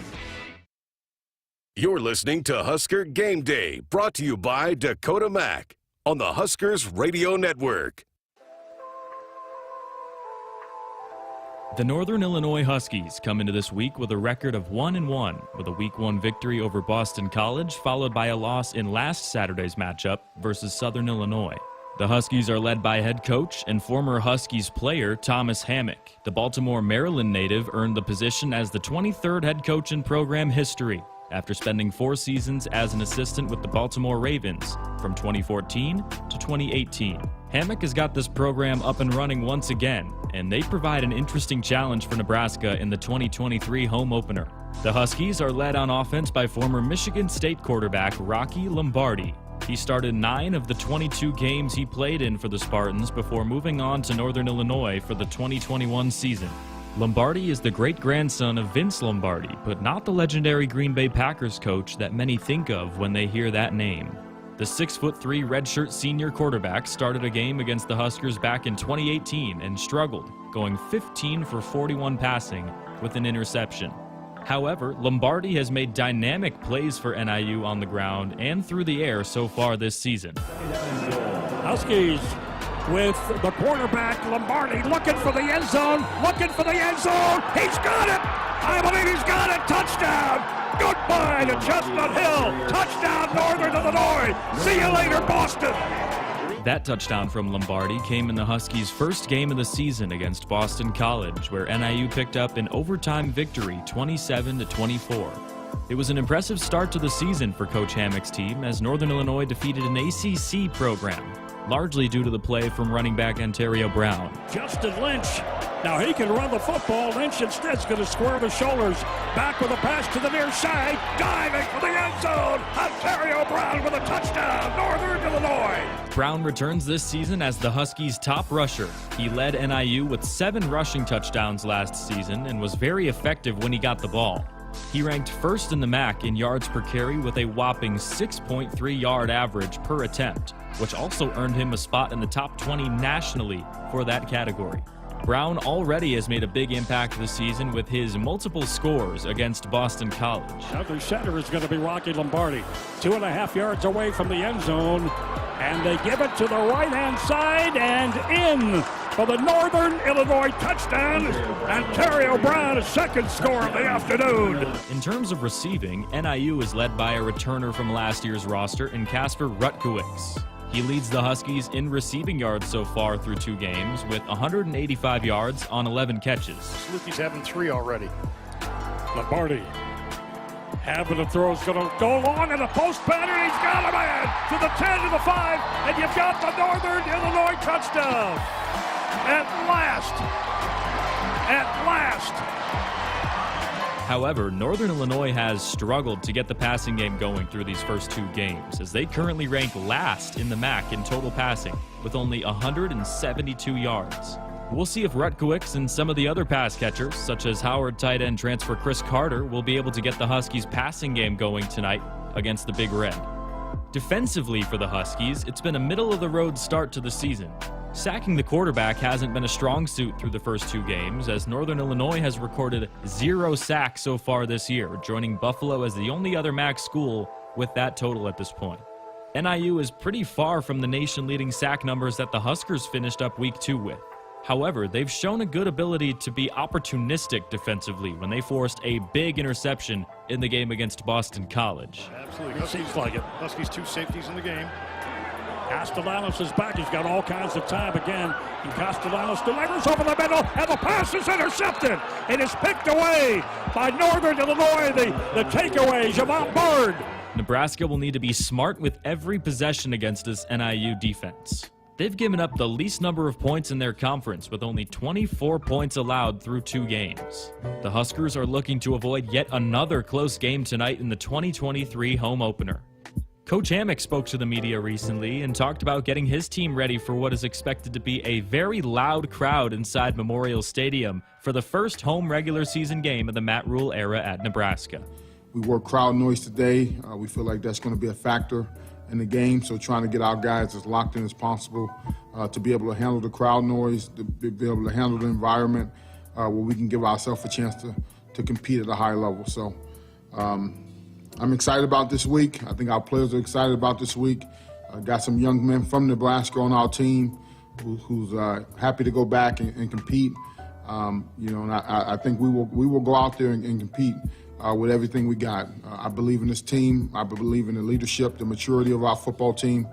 You're listening to Husker Game Day, brought to you by Dakota Mac on the Huskers Radio Network. The Northern Illinois Huskies come into this week with a record of 1-1, with a Week 1 victory over Boston College, followed by a loss in last Saturday's matchup versus Southern Illinois. The Huskies are led by head coach and former Huskies player Thomas Hammock. The Baltimore, Maryland native earned the position as the 23rd head coach in program history, after spending 4 seasons as an assistant with the Baltimore Ravens from 2014 to 2018. Hammock has got this program up and running once again, and they provide an interesting challenge for Nebraska in the 2023 home opener. The Huskies are led on offense by former Michigan State quarterback Rocky Lombardi. He started 9 of the 22 games he played in for the Spartans before moving on to Northern Illinois for the 2021 season. Lombardi is the great-grandson of Vince Lombardi, but not the legendary Green Bay Packers coach that many think of when they hear that name. The 6'3" redshirt senior quarterback started a game against the Huskers back in 2018 and struggled, going 15 for 41 passing with an interception. However, Lombardi has made dynamic plays for NIU on the ground and through the air so far this season. Huskies with the quarterback, Lombardi, looking for the end zone, He's got it! I believe he's got it! Touchdown! Goodbye to Chestnut Hill! Touchdown, Northern Illinois! See you later, Boston! That touchdown from Lombardi came in the Huskies' first game of the season against Boston College, where NIU picked up an overtime victory 27-24. It was an impressive start to the season for Coach Hammock's team as Northern Illinois defeated an ACC program, largely due to the play from running back Ontario Brown. Justin Lynch. Now he can run the football. Lynch instead's going to square the shoulders. Back with a pass to the near side. Diving for the end zone. Ontario Brown with a touchdown. Northern Illinois. Brown returns this season as the Huskies' top rusher. He led NIU with 7 rushing touchdowns last season and was very effective when he got the ball. He ranked first in the MAC in yards per carry with a whopping 6.3 yard average per attempt, which also earned him a spot in the top 20 nationally for that category. Brown already has made a big impact this season with his multiple scores against Boston College. Now the center is going to be Rocky Lombardi. 2.5 yards away from the end zone. And they give it to the right-hand side and in for the Northern Illinois touchdown. Ontario Brown, his second score of the afternoon. In terms of receiving, NIU is led by a returner from last year's roster in Kasper Rutkowicz. He leads the Huskies in receiving yards so far through 2 games with 185 yards on 11 catches. Lukey's having 3 already. Lombardi having the throw is going to go long in the post pattern. He's got a man to the 10 to the 5, and you've got the Northern Illinois touchdown. At last. However, Northern Illinois has struggled to get the passing game going through these first 2 games, as they currently rank last in the MAC in total passing, with only 172 yards. We'll see if Rutkowicz and some of the other pass catchers, such as Howard tight end transfer Chris Carter, will be able to get the Huskies' passing game going tonight against the Big Red. Defensively for the Huskies, it's been a middle-of-the-road start to the season. Sacking the quarterback hasn't been a strong suit through the first 2 games, as Northern Illinois has recorded 0 sacks so far this year, joining Buffalo as the only other MAC school with that total at this point. NIU is pretty far from the nation-leading sack numbers that the Huskers finished up Week 2 with. However, they've shown a good ability to be opportunistic defensively when they forced a big interception in the game against Boston College. Absolutely, it seems like it. Huskies 2 safeties in the game. Castellanos is back. He's got all kinds of time again. And Castellanos delivers over the middle, and the pass is intercepted. It is picked away by Northern Illinois, the takeaway, Javon Bird. Nebraska will need to be smart with every possession against this NIU defense. They've given up the least number of points in their conference, with only 24 points allowed through 2 games. The Huskers are looking to avoid yet another close game tonight in the 2023 home opener. Coach Hammock spoke to the media recently and talked about getting his team ready for what is expected to be a very loud crowd inside Memorial Stadium for the first home regular season game of the Matt Rule era at Nebraska. We work crowd noise today. We feel like that's going to be a factor in the game, so trying to get our guys as locked in as possible to be able to handle the crowd noise, to be able to handle the environment where we can give ourselves a chance to compete at a high level. So I'm excited about this week. I think our players are excited about this week. Got some young men from Nebraska on our team who's happy to go back and compete. And I think we will go out there and compete with everything we got. I believe in this team. I believe in the leadership, the maturity of our football team.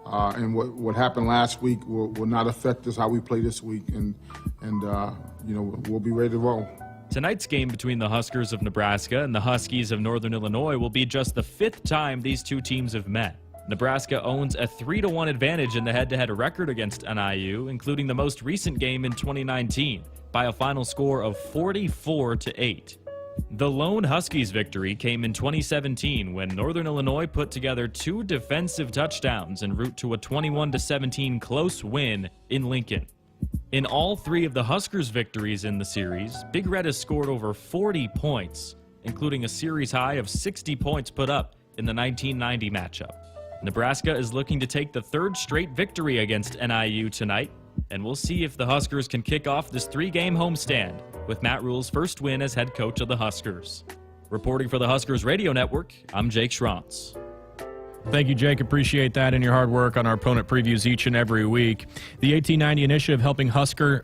And what happened last week will not affect us how we play this week. And we'll be ready to roll. Tonight's game between the Huskers of Nebraska and the Huskies of Northern Illinois will be just the 5th time these 2 teams have met. Nebraska owns a 3-1 advantage in the head-to-head record against NIU, including the most recent game in 2019, by a final score of 44-8. The lone Huskies victory came in 2017 when Northern Illinois put together 2 defensive touchdowns en route to a 21-17 close win in Lincoln. In all 3 of the Huskers' victories in the series, Big Red has scored over 40 points, including a series high of 60 points put up in the 1990 matchup. Nebraska is looking to take the 3rd straight victory against NIU tonight, and we'll see if the Huskers can kick off this 3-game homestand with Matt Rule's first win as head coach of the Huskers. Reporting for the Huskers Radio Network, I'm Jake Schrontz. Thank you, Jake. Appreciate that and your hard work on our opponent previews each and every week. The 1890 initiative helping Husker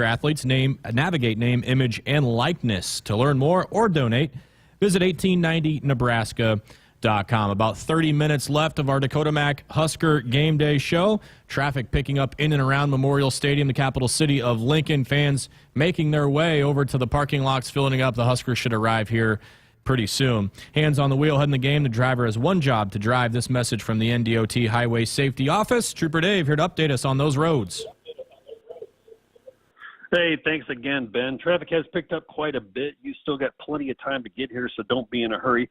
athletes navigate name, image, and likeness. To learn more or donate, visit 1890nebraska.com. About 30 minutes left of our Dakota Mac Husker Game Day show. Traffic picking up in and around Memorial Stadium, the capital city of Lincoln. Fans making their way over to the parking lots, filling up. The Huskers should arrive here pretty soon. Hands on the wheel, heading the game. The driver has one job: to drive. This message from the NDOT Highway Safety Office. Trooper Dave here to update us on those roads. Hey, thanks again, Ben. Traffic has picked up quite a bit. You still got plenty of time to get here, so don't be in a hurry.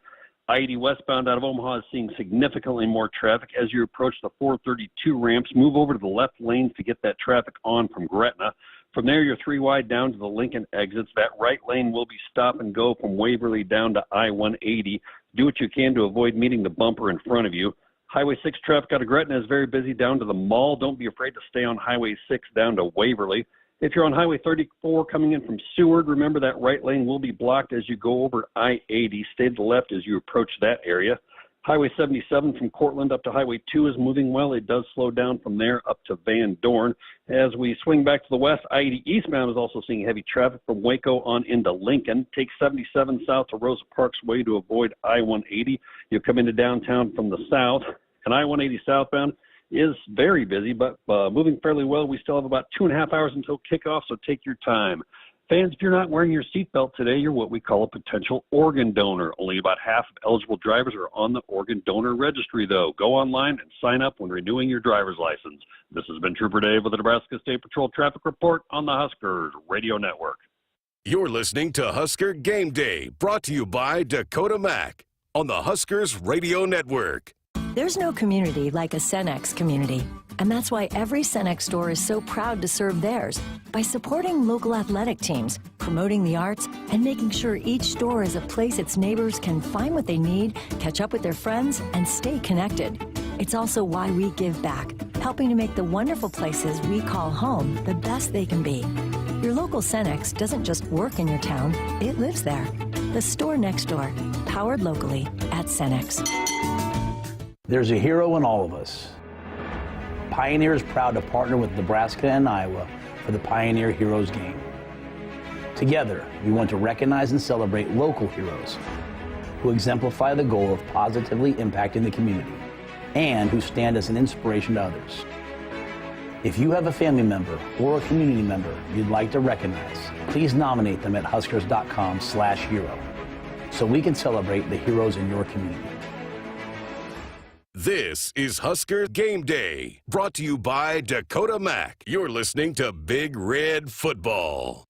I-80 westbound out of Omaha is seeing significantly more traffic. As you approach the 432 ramps, move over to the left lanes to get that traffic on from Gretna. From there, you're 3 wide down to the Lincoln exits. That right lane will be stop and go from Waverly down to I-180. Do what you can to avoid meeting the bumper in front of you. Highway 6 traffic out of Gretna is very busy down to the mall. Don't be afraid to stay on Highway 6 down to Waverly. If you're on Highway 34 coming in from Seward, remember that right lane will be blocked as you go over I-80. Stay to the left as you approach that area. Highway 77 from Cortland up to Highway 2 is moving well. It does slow down from there up to Van Dorn. As we swing back to the west, I-80 eastbound is also seeing heavy traffic from Waco on into Lincoln. Take 77 south to Rosa Parks Way to avoid I-180. You'll come into downtown from the south. And I-180 southbound is very busy, but moving fairly well. We still have about 2.5 hours until kickoff, so take your time. Fans, if you're not wearing your seatbelt today, you're what we call a potential organ donor. Only about half of eligible drivers are on the organ donor registry, though. Go online and sign up when renewing your driver's license. This has been Trooper Dave with the Nebraska State Patrol Traffic Report on the Huskers Radio Network. You're listening to Husker Game Day, brought to you by Dakota Mac on the Huskers Radio Network. There's no community like a Cenex community, and that's why every Cenex store is so proud to serve theirs by supporting local athletic teams, promoting the arts, and making sure each store is a place its neighbors can find what they need, catch up with their friends, and stay connected. It's also why we give back, helping to make the wonderful places we call home the best they can be. Your local Cenex doesn't just work in your town, it lives there. The store next door, powered locally at Cenex. There's a hero in all of us. Pioneer is proud to partner with Nebraska and Iowa for the Pioneer Heroes Game. Together, we want to recognize and celebrate local heroes who exemplify the goal of positively impacting the community and who stand as an inspiration to others. If you have a family member or a community member you'd like to recognize, please nominate them at huskers.com/hero so we can celebrate the heroes in your community. This is Husker Game Day, brought to you by Dakota Mac. You're listening to Big Red Football.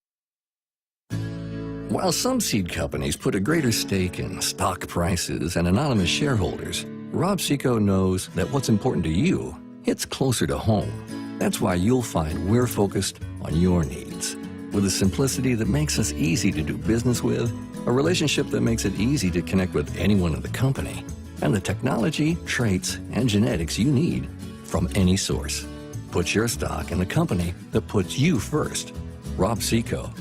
While some seed companies put a greater stake in stock prices and anonymous shareholders, Rob Seco knows that what's important to you hits closer to home. That's why you'll find we're focused on your needs. With a simplicity that makes us easy to do business with, a relationship that makes it easy to connect with anyone in the company, and the technology, traits, and genetics you need from any source. Put your stock in the company that puts you first. Rob Seco.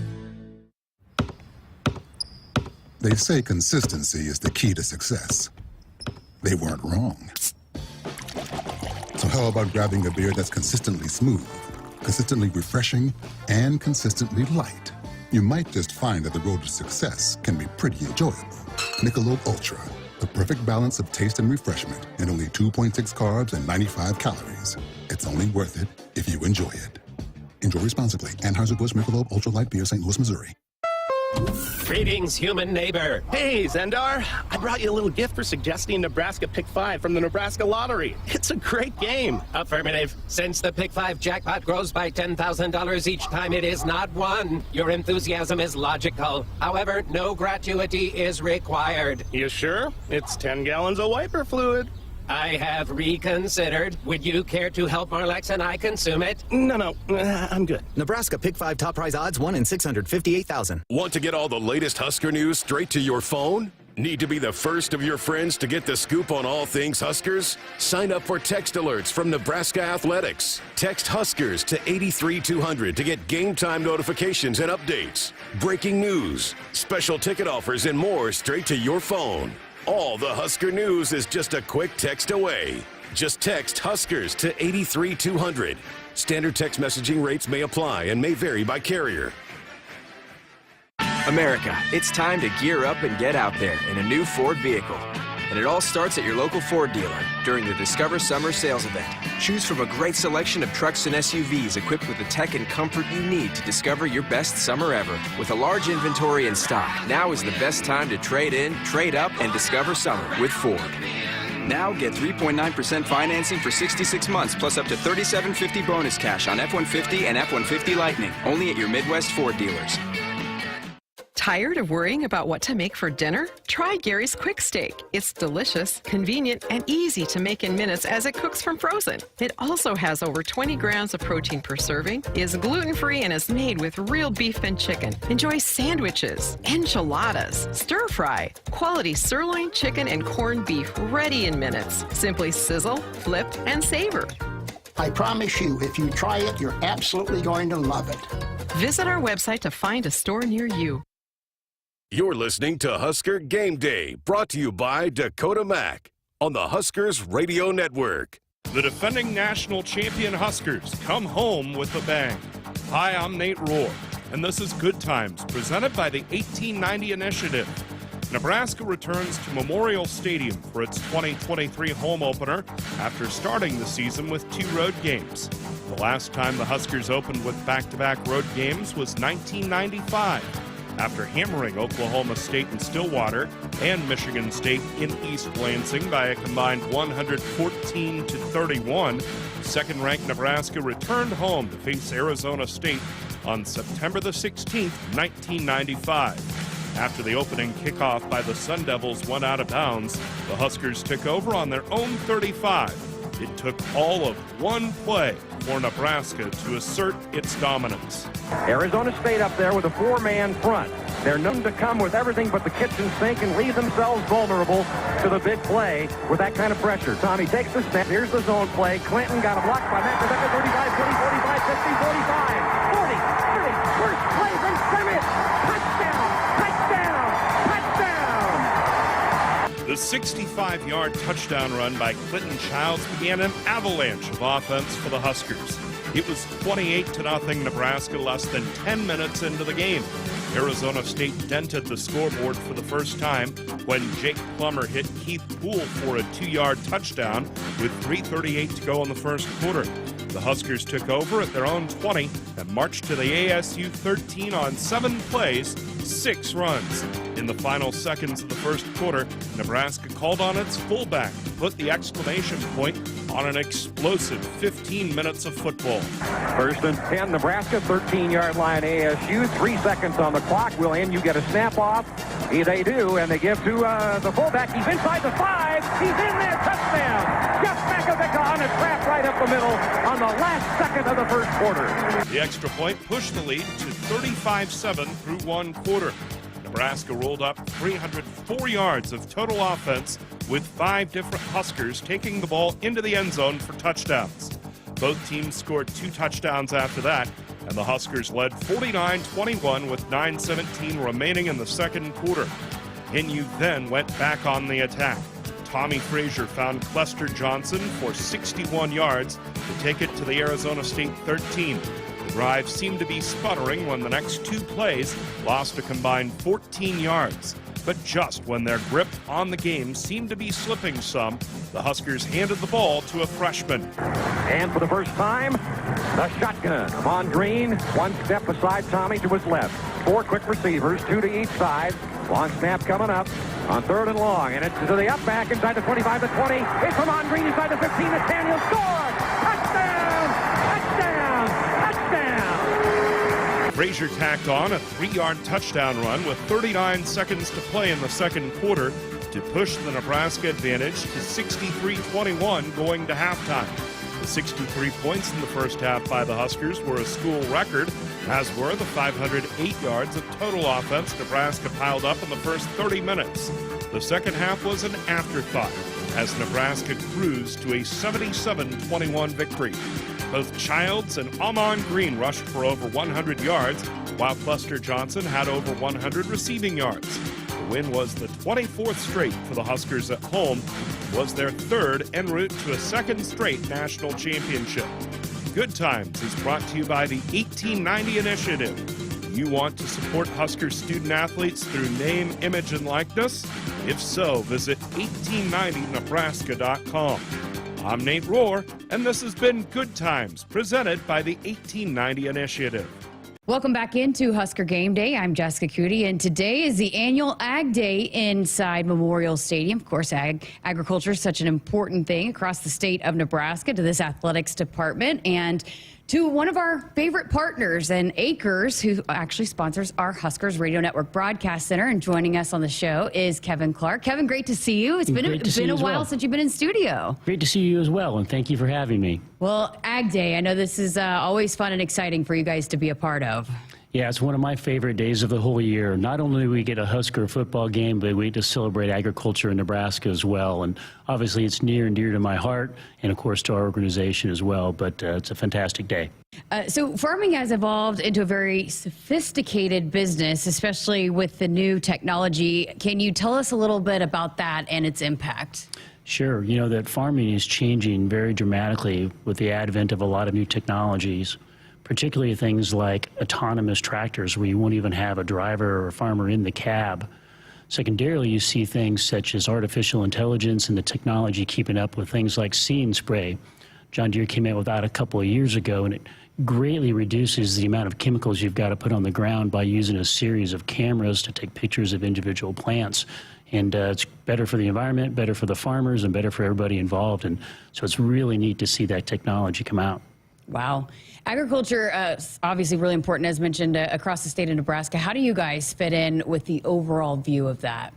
They say consistency is the key to success. They weren't wrong. So how about grabbing a beer that's consistently smooth, consistently refreshing, and consistently light? You might just find that the road to success can be pretty enjoyable. Michelob Ultra, the perfect balance of taste and refreshment, and only 2.6 carbs and 95 calories. It's only worth it if you enjoy it. Enjoy responsibly. Anheuser-Busch Michelob Ultra Light Beer, St. Louis, Missouri. Greetings, human neighbor. Hey, Zendar. I brought you a little gift for suggesting Nebraska Pick 5 from the Nebraska Lottery. It's a great game. Affirmative. Since the Pick 5 jackpot grows by $10,000 each time it is not won, your enthusiasm is logical. However, no gratuity is required. You sure? It's 10 gallons of wiper fluid. I have reconsidered. Would you care to help Marlex and I consume it? No, I'm good. Nebraska Pick 5 top prize odds 1 in 658,000. Want to get all the latest Husker news straight to your phone? Need to be the first of your friends to get the scoop on all things Huskers? Sign up for text alerts from Nebraska Athletics. Text Huskers to 83200 to get game time notifications and updates, breaking news, special ticket offers, and more straight to your phone. All the Husker news is just a quick text away. Just text Huskers to 83200. Standard text messaging rates may apply and may vary by carrier. America, it's time to gear up and get out there in a new Ford vehicle. And it all starts at your local Ford dealer during the Discover Summer Sales Event. Choose from a great selection of trucks and SUVs equipped with the tech and comfort you need to discover your best summer ever. With a large inventory in stock, now is the best time to trade in, trade up, and discover summer with Ford. Now get 3.9% financing for 66 months plus up to $3,750 bonus cash on F-150 and F-150 Lightning. Only at your Midwest Ford dealers. Tired of worrying about what to make for dinner? Try Gary's Quick Steak. It's delicious, convenient, and easy to make in minutes as it cooks from frozen. It also has over 20 grams of protein per serving, is gluten-free, and is made with real beef and chicken. Enjoy sandwiches, enchiladas, stir-fry, quality sirloin, chicken, and corned beef ready in minutes. Simply sizzle, flip, and savor. I promise you, if you try it, you're absolutely going to love it. Visit our website to find a store near you. You're listening to Husker Game Day, brought to you by Dakota Mac on the Huskers Radio Network. The defending national champion Huskers come home with a bang. Hi, I'm Nate Rohr, and this is Good Times, presented by the 1890 Initiative. Nebraska returns to Memorial Stadium for its 2023 home opener after starting the season with 2 road games. The last time the Huskers opened with back-to-back road games was 1995. After hammering Oklahoma State in Stillwater and Michigan State in East Lansing by a combined 114-31, second-ranked Nebraska returned home to face Arizona State on September the 16th, 1995. After the opening kickoff by the Sun Devils went out of bounds, the Huskers took over on their own 35. It took all of one play for Nebraska to assert its dominance. Arizona State up there with a 4-man front. They're known to come with everything but the kitchen sink and leave themselves vulnerable to the big play with that kind of pressure. Tommy takes the snap. Here's the zone play. Clinton got a block by Matt Rebecca. 35, 20, 45, 50, 45, 40, 30. First play, then scrimmage. Touchdown! Touchdown! Touchdown! The 65-yard touchdown run by Clinton Childs began an avalanche of offense for the Huskers. It was 28-0 Nebraska less than 10 minutes into the game. Arizona State dented the scoreboard for the first time when Jake Plummer hit Keith Poole for a 2-yard touchdown with 3:38 to go in the first quarter. The Huskers took over at their own 20 and marched to the ASU 13 on 7 plays, 6 runs. In the final seconds of the first quarter, Nebraska called on its fullback to put the exclamation point on an explosive 15 minutes of football. First and 10, Nebraska, 13-yard line ASU, 3 seconds on the clock. Will end, you get a snap off. They do, and they give to the fullback. He's inside the 5. He's in there. Touchdown. Jeff Makovica on a trap right up the middle on the last second of the first quarter. The extra point pushed the lead to 35-7 through 1 quarter. Nebraska rolled up 304 yards of total offense with 5 different Huskers taking the ball into the end zone for touchdowns. Both teams scored 2 touchdowns after that, and the Huskers led 49-21 with 9:17 remaining in the second quarter. NU then went back on the attack. Tommy Frazier found Clester Johnson for 61 yards to take it to the Arizona State 13. The drive seemed to be sputtering when the next 2 plays lost a combined 14 yards. But just when their grip on the game seemed to be slipping some, the Huskers handed the ball to a freshman. And for the first time, The shotgun. On Green, one step beside Tommy to his left. 4 quick receivers, 2 to each side. Long snap coming up on 3rd and long. And it's to the up back inside the 25, the 20. It's from on Green inside the 15. It's Daniel. Score! Touchdown! Touchdown! Touchdown! Frazier tacked on a 3-yard touchdown run with 39 seconds to play in the second quarter to push the Nebraska advantage to 63-21 going to halftime. The 63 points in the first half by the Huskers were a school record, as were the 508 yards of total offense Nebraska piled up in the first 30 minutes. The second half was an afterthought as Nebraska cruised to a 77-21 victory. Both Childs and Amon Green rushed for over 100 yards, while Buster Johnson had over 100 receiving yards. The win was the 24th straight for the Huskers at home, was their 3rd en route to a 2nd straight national championship. Good Times is brought to you by the 1890 Initiative. You want to support Husker student athletes through name, image, and likeness? If so, visit 1890nebraska.com. I'm Nate Rohr, and this has been Good Times, presented by the 1890 Initiative. Welcome back into Husker Game Day. I'm Jessica Coody, and today is the annual Ag Day inside Memorial Stadium. Of course, agriculture is such an important thing across the state of Nebraska to this athletics department and to one of our favorite partners, and Acres, who actually sponsors our Huskers Radio Network Broadcast Center. And joining us on the show is Kevin Clark. Kevin, great to see you. It's been a while since you've been in studio. Great to see you as well, and thank you for having me. Well, Ag Day, I know this is always fun and exciting for you guys to be a part of. Yeah, it's one of my favorite days of the whole year. Not only do we get a Husker football game, but we get to celebrate agriculture in Nebraska as well. And obviously it's near and dear to my heart and, of course, to our organization as well. But it's a fantastic day. So farming has evolved into a very sophisticated business, especially with the new technology. Can you tell us a little bit about that and its impact? Sure. You know that farming is changing very dramatically with the advent of a lot of new technologies, particularly things like autonomous tractors where you won't even have a driver or a farmer in the cab. Secondarily, you see things such as artificial intelligence and the technology keeping up with things like See and Spray. John Deere came out with that a couple of years ago, and it greatly reduces the amount of chemicals you've got to put on the ground by using a series of cameras to take pictures of individual plants. And it's better for the environment, better for the farmers, and better for everybody involved. And so it's really neat to see that technology come out. Wow. Agriculture is obviously really important, as mentioned, across the state of Nebraska. How do you guys fit in with the overall view of that?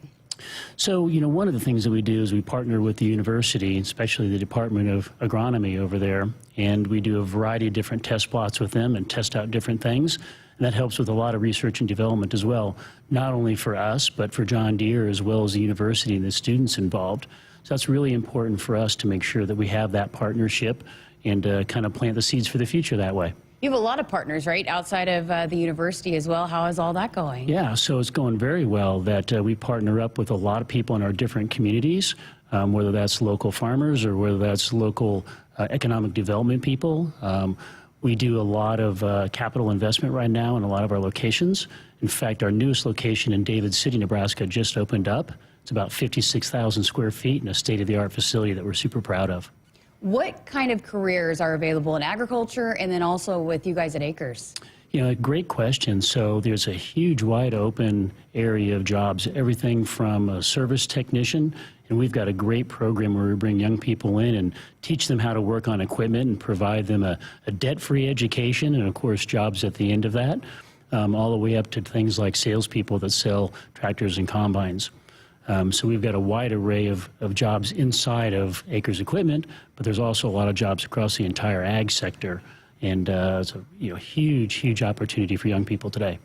So, you know, one of the things that we do is we partner with the university, especially the Department of Agronomy over there, and we do a variety of different test plots with them and test out different things. And that helps with a lot of research and development as well, not only for us, but for John Deere as well as the university and the students involved. So that's really important for us to make sure that we have that partnership and kind of plant the seeds for the future that way. You have a lot of partners, right, outside of the university as well. How is all that going? Yeah, so it's going very well that we partner up with a lot of people in our different communities, whether that's local farmers or whether that's local economic development people. We do a lot of capital investment right now in a lot of our locations. In fact, our newest location in David City, Nebraska just opened up. It's about 56,000 square feet in a state-of-the-art facility that we're super proud of. What kind of careers are available in agriculture and then also with you guys at Acres? You know, great question. So there's a huge wide open area of jobs, everything from a service technician, and we've got a great program where we bring young people in and teach them how to work on equipment and provide them a debt-free education and, of course, jobs at the end of that, all the way up to things like salespeople that sell tractors and combines. So we've got a wide array of jobs inside of Acres Equipment, but there's also a lot of jobs across the entire ag sector. And it's a huge opportunity for young people today.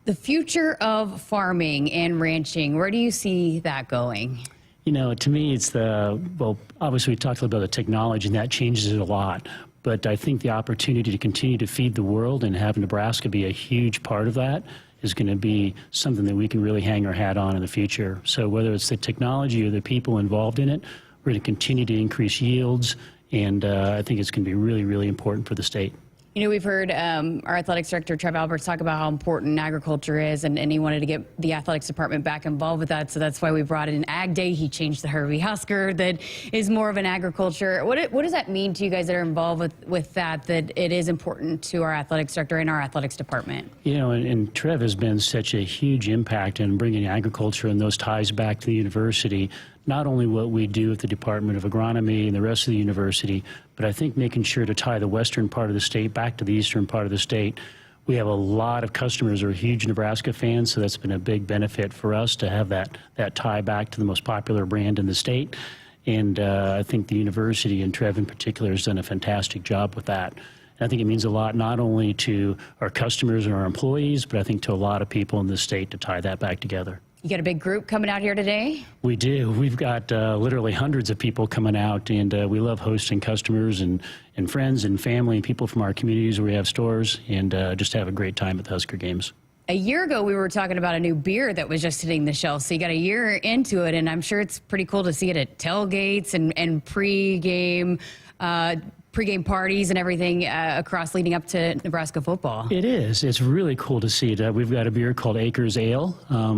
The future of farming and ranching, where do you see that going? You know, to me, it's well, obviously we talked about the technology, and that changes it a lot. But I think the opportunity to continue to feed the world and have Nebraska be a huge part of that is going to be something that we can really hang our hat on in the future. So whether it's the technology or the people involved in it, we're going to continue to increase yields, and I think it's going to be really important for the state. You know, we've heard our athletics director, Trev Alberts, talk about how important agriculture is, and he wanted to get the athletics department back involved with that. So that's why we brought in Ag Day. He changed the Hervey Husker that is more of an agriculture. What does that mean to you guys that are involved with that it is important to our athletics director and our athletics department? You know, and Trev has been such a huge impact in bringing agriculture and those ties back to the university. Not only what we do at the Department of Agronomy and the rest of the university, but I think making sure to tie the western part of the state back to the eastern part of the state. We have a lot of customers who are huge Nebraska fans, so that's been a big benefit for us to have that tie back to the most popular brand in the state. And I think the university, and Trev in particular, has done a fantastic job with that. And I think it means a lot not only to our customers and our employees, but I think to a lot of people in the state to tie that back together. You got a big group coming out here today? We do. We've got literally hundreds of people coming out, and we love hosting customers and friends and family and people from our communities where we have stores, and just have a great time at the Husker games. A year ago, we were talking about a new beer that was just hitting the shelf. So you got a year into it, and I'm sure it's pretty cool to see it at tailgates and pregame parties and everything across leading up to Nebraska football. It is. It's really cool to see it. We've got a beer called Acres Ale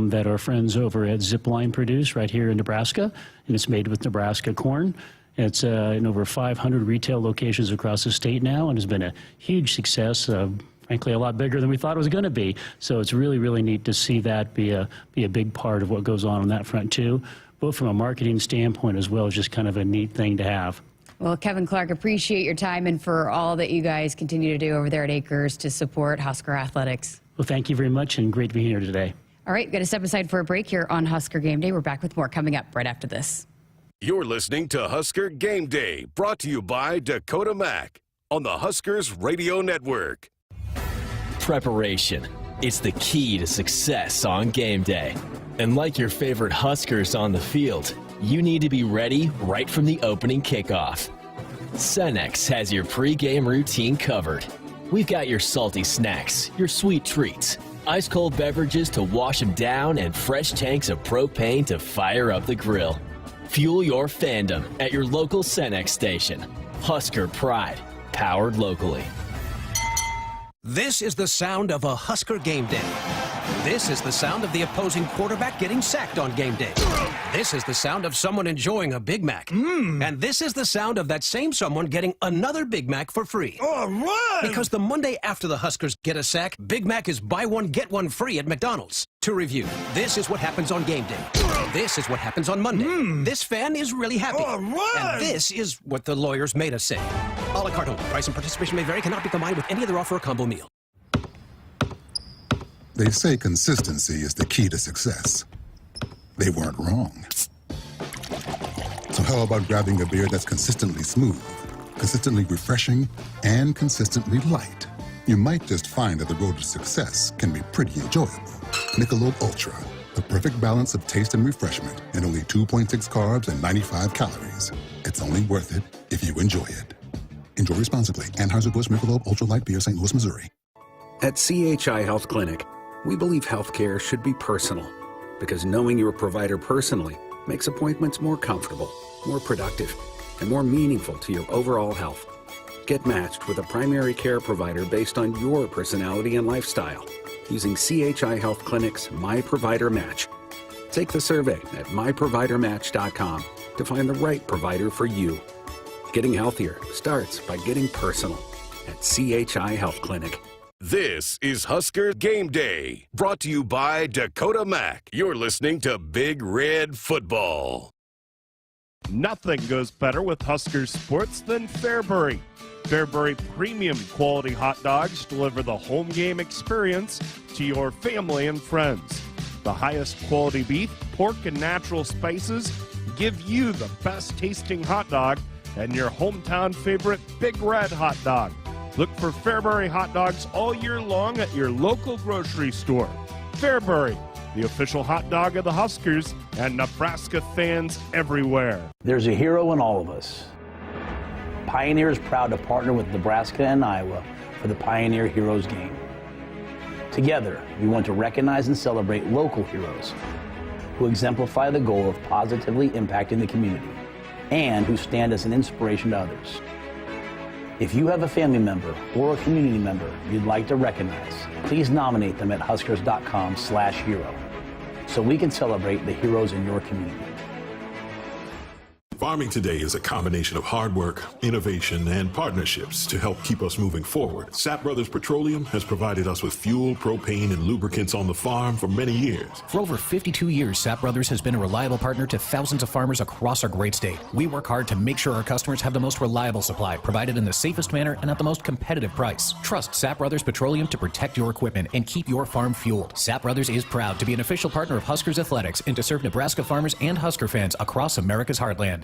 that our friends over at Zipline produce right here in Nebraska, and it's made with Nebraska corn. It's in over 500 retail locations across the state now, and has been a huge success. Frankly, a lot bigger than we thought it was going to be. So it's really, really neat to see that be a big part of what goes on that front too, both from a marketing standpoint as well as just kind of a neat thing to have. Well, Kevin Clark, appreciate your time and for all that you guys continue to do over there at Acres to support Husker athletics. Well, thank you very much, and great to be here today. All right, got to step aside for a break here on Husker Game Day. We're back with more coming up right after this. You're listening to Husker Game Day, brought to you by Dakota Mac on the Huskers Radio Network. Preparation. It's the key to success on game day. And like your favorite Huskers on the field, you need to be ready right from the opening kickoff. Cenex has your pregame routine covered. We've got your salty snacks, your sweet treats, ice-cold beverages to wash them down, and fresh tanks of propane to fire up the grill. Fuel your fandom at your local Cenex station. Husker Pride, powered locally. This is the sound of a Husker game day. This is the sound of the opposing quarterback getting sacked on game day. This is the sound of someone enjoying a Big Mac. And this is the sound of that same someone getting another Big Mac for free. All right! Because the Monday after the Huskers get a sack, Big Mac is buy one, get one free at McDonald's. To review, this is what happens on game day. This is what happens on Monday. This fan is really happy. All right! And this is what the lawyers made us say. A la carte only. Price and participation may vary, cannot be combined with any other offer or combo meal. They say consistency is the key to success. They weren't wrong. So how about grabbing a beer that's consistently smooth, consistently refreshing, and consistently light? You might just find that the road to success can be pretty enjoyable. Michelob Ultra, the perfect balance of taste and refreshment, and only 2.6 carbs and 95 calories. It's only worth it if you enjoy it. Enjoy responsibly. Anheuser-Busch Michelob Ultra Light Beer, St. Louis, Missouri. At CHI Health Clinic, we believe healthcare should be personal, because knowing your provider personally makes appointments more comfortable, more productive, and more meaningful to your overall health. Get matched with a primary care provider based on your personality and lifestyle using CHI Health Clinic's My Provider Match. Take the survey at myprovidermatch.com to find the right provider for you. Getting healthier starts by getting personal at CHI Health Clinic. This is Husker Game Day, brought to you by Dakota Mac. You're listening to Big Red Football. Nothing goes better with Husker sports than Fairbury. Fairbury premium quality hot dogs deliver the home game experience to your family and friends. The highest quality beef, pork, and natural spices give you the best tasting hot dog and your hometown favorite Big Red hot dog. Look for Fairbury hot dogs all year long at your local grocery store. Fairbury, the official hot dog of the Huskers and Nebraska fans everywhere. There's a hero in all of us. Pioneer is proud to partner with Nebraska and Iowa for the Pioneer Heroes Game. Together, we want to recognize and celebrate local heroes who exemplify the goal of positively impacting the community and who stand as an inspiration to others. If you have a family member or a community member you'd like to recognize, please nominate them at huskers.com/hero so we can celebrate the heroes in your community. Farming today is a combination of hard work, innovation, and partnerships to help keep us moving forward. Sap Brothers Petroleum has provided us with fuel, propane, and lubricants on the farm for many years. For over 52 years, Sap Brothers has been a reliable partner to thousands of farmers across our great state. We work hard to make sure our customers have the most reliable supply, provided in the safest manner and at the most competitive price. Trust Sap Brothers Petroleum to protect your equipment and keep your farm fueled. Sap Brothers is proud to be an official partner of Huskers Athletics and to serve Nebraska farmers and Husker fans across America's heartland.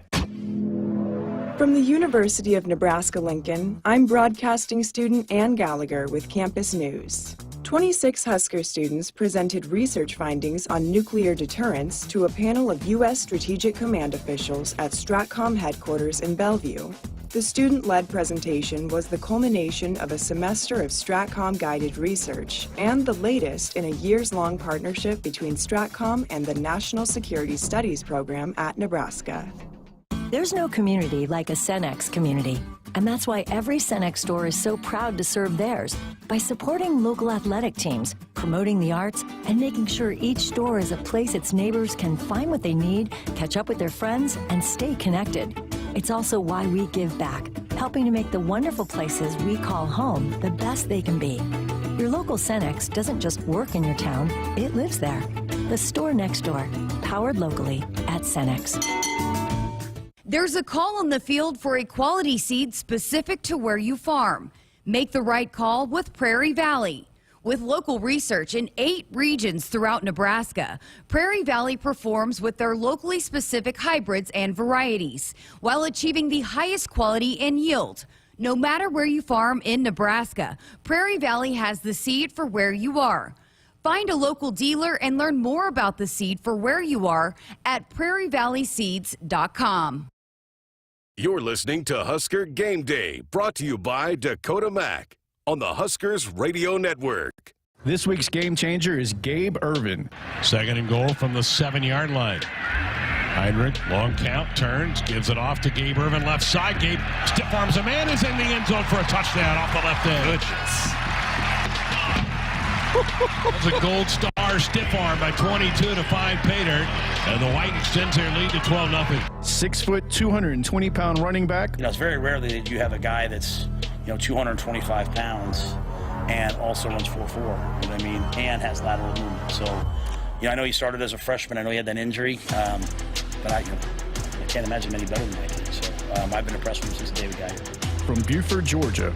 From the University of Nebraska-Lincoln, I'm broadcasting student Ann Gallagher with Campus News. 26 Husker students presented research findings on nuclear deterrence to a panel of U.S. Strategic Command officials at STRATCOM headquarters in Bellevue. The student-led presentation was the culmination of a semester of STRATCOM-guided research and the latest in a years-long partnership between STRATCOM and the National Security Studies program at Nebraska. There's no community like a Cenex community, and that's why every Cenex store is so proud to serve theirs by supporting local athletic teams, promoting the arts, and making sure each store is a place its neighbors can find what they need, catch up with their friends, and stay connected. It's also why we give back, helping to make the wonderful places we call home the best they can be. Your local Cenex doesn't just work in your town, it lives there. The store next door, powered locally at Cenex. There's a call on the field for a quality seed specific to where you farm. Make the right call with Prairie Valley. With local research in 8 regions throughout Nebraska, Prairie Valley performs with their locally specific hybrids and varieties while achieving the highest quality and yield. No matter where you farm in Nebraska, Prairie Valley has the seed for where you are. Find a local dealer and learn more about the seed for where you are at prairievalleyseeds.com. You're listening to Husker Game Day, brought to you by Dakota Mac on the Huskers Radio Network. This week's game changer is Gabe Irvin. Second and goal from the 7-yard line. Heinrich, long count, turns, gives it off to Gabe Irvin, left side. Gabe stiff arms a man, is in the end zone for a touchdown off the left edge. That's a gold star stiff arm by 22 to 5 Pater, and the White extends their lead to 12-0. 6', 220-pound running back. It's very rare that you have a guy that's 225 pounds and also runs 4.4. You know what I mean? And has lateral movement. So, I know he started as a freshman. I know he had that injury, but I can't imagine any better than that. So I've been impressed with him since the day we got here. From Buford, Georgia.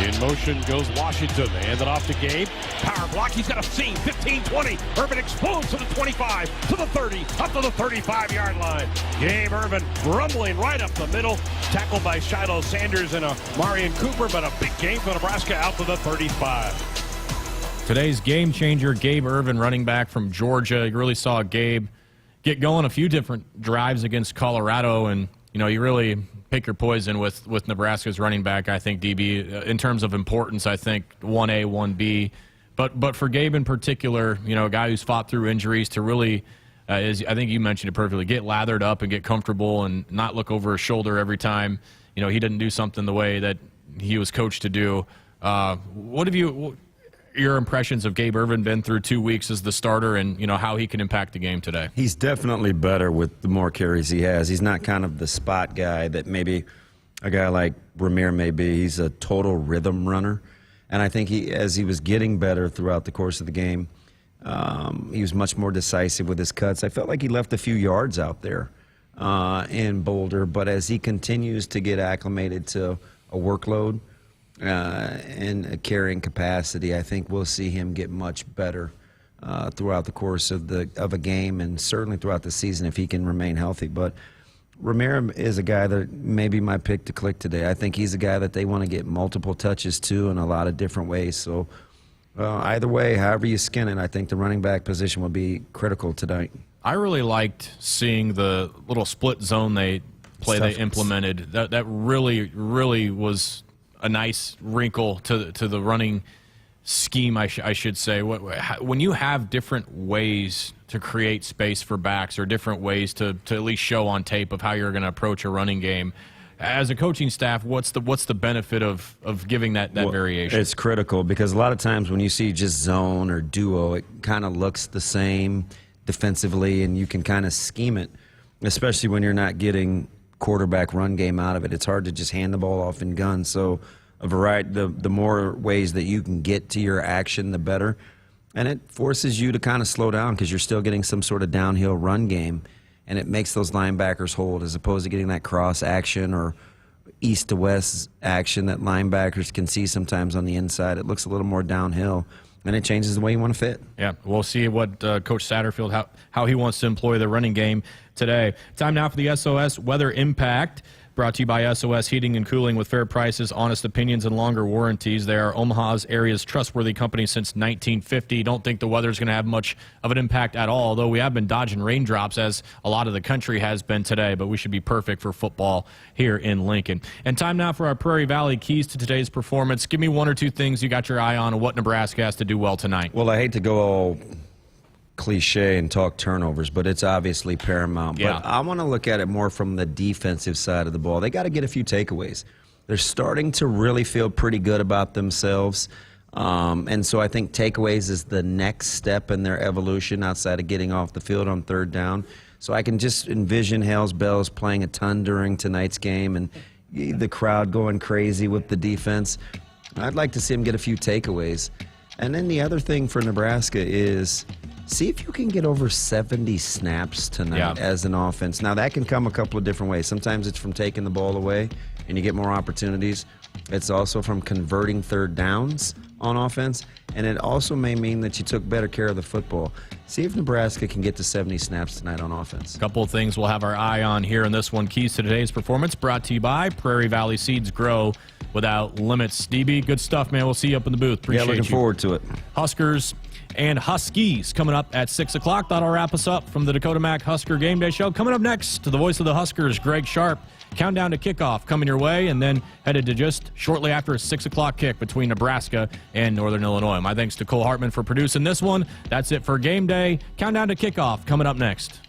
In motion goes Washington. They hand it off to Gabe. Power block. He's got a seam. 15-20. Irvin explodes to the 25, to the 30, up to the 35-yard line. Gabe Irvin rumbling right up the middle. Tackled by Shiloh Sanders and a Marion Cooper, but a big game for Nebraska out to the 35. Today's game changer, Gabe Irvin, running back from Georgia. You really saw Gabe get going a few different drives against Colorado, and you really pick your poison with Nebraska's running back. I think DB in terms of importance. I think 1A, 1B, but for Gabe in particular, a guy who's fought through injuries to really, as I think you mentioned it perfectly, get lathered up and get comfortable and not look over his shoulder every time. He didn't do something the way that he was coached to do. What have your impressions of Gabe Irvin been through 2 weeks as the starter, and how he can impact the game today? He's definitely better with the more carries he has. He's not kind of the spot guy that maybe a guy like Ramir may be. He's a total rhythm runner, and I think as he was getting better throughout the course of the game, he was much more decisive with his cuts. I felt like he left a few yards out there in Boulder, but as he continues to get acclimated to a workload and a carrying capacity, I think we'll see him get much better throughout the course of a game, and certainly throughout the season if he can remain healthy. But Ramiro is a guy that may be my pick to click today. I think he's a guy that they want to get multiple touches to in a lot of different ways. So either way, however you skin it, I think the running back position will be critical tonight. I really liked seeing the little split zone they implemented. That really was a nice wrinkle to the running scheme, I should say. When you have different ways to create space for backs or different ways to at least show on tape of how you're going to approach a running game, as a coaching staff, what's the benefit of giving that variation? It's critical because a lot of times when you see just zone or duo, it kind of looks the same defensively, and you can kind of scheme it, especially when you're not getting quarterback run game out of it. It's hard to just hand the ball off in gun. So a variety, the more ways that you can get to your action, the better. And it forces you to kind of slow down because you're still getting some sort of downhill run game, and it makes those linebackers hold as opposed to getting that cross action or east to west action that linebackers can see sometimes on the inside. It looks a little more downhill, and it changes the way you want to fit. Yeah, we'll see what Coach Satterfield, how he wants to employ the running game today. Time now for the SOS Weather Impact, brought to you by SOS Heating and Cooling with fair prices, honest opinions, and longer warranties. They are Omaha's area's trustworthy company since 1950. Don't think the weather's going to have much of an impact at all, although we have been dodging raindrops as a lot of the country has been today, but we should be perfect for football here in Lincoln. And time now for our Prairie Valley keys to today's performance. Give me one or two things you got your eye on what Nebraska has to do well tonight. Well, I hate to go all cliche and talk turnovers, but it's obviously paramount. Yeah. But I want to look at it more from the defensive side of the ball. They got to get a few takeaways. They're starting to really feel pretty good about themselves. And so I think takeaways is the next step in their evolution outside of getting off the field on third down. So I can just envision Hales Bells playing a ton during tonight's game and the crowd going crazy with the defense. I'd like to see them get a few takeaways. And then the other thing for Nebraska is see if you can get over 70 snaps tonight as an offense. Now, that can come a couple of different ways. Sometimes it's from taking the ball away and you get more opportunities. It's also from converting third downs on offense, and it also may mean that you took better care of the football. See if Nebraska can get to 70 snaps tonight on offense. A couple of things we'll have our eye on here in this one. Keys to today's performance brought to you by Prairie Valley Seeds Grow Without Limits. DB, good stuff, man. We'll see you up in the booth. Appreciate you. Yeah, looking forward to it. Huskers and Huskies coming up at 6 o'clock. That'll wrap us up from the Dakota Mac Husker Game Day Show. Coming up next, to the voice of the Huskers, Greg Sharpe. Countdown to kickoff coming your way, and then headed to just shortly after a 6 o'clock kick between Nebraska and Northern Illinois. My thanks to Cole Hartman for producing this one. That's it for Game Day. Countdown to kickoff coming up next.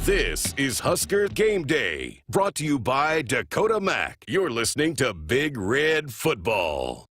This is Husker Game Day, brought to you by Dakota Mac. You're listening to Big Red Football.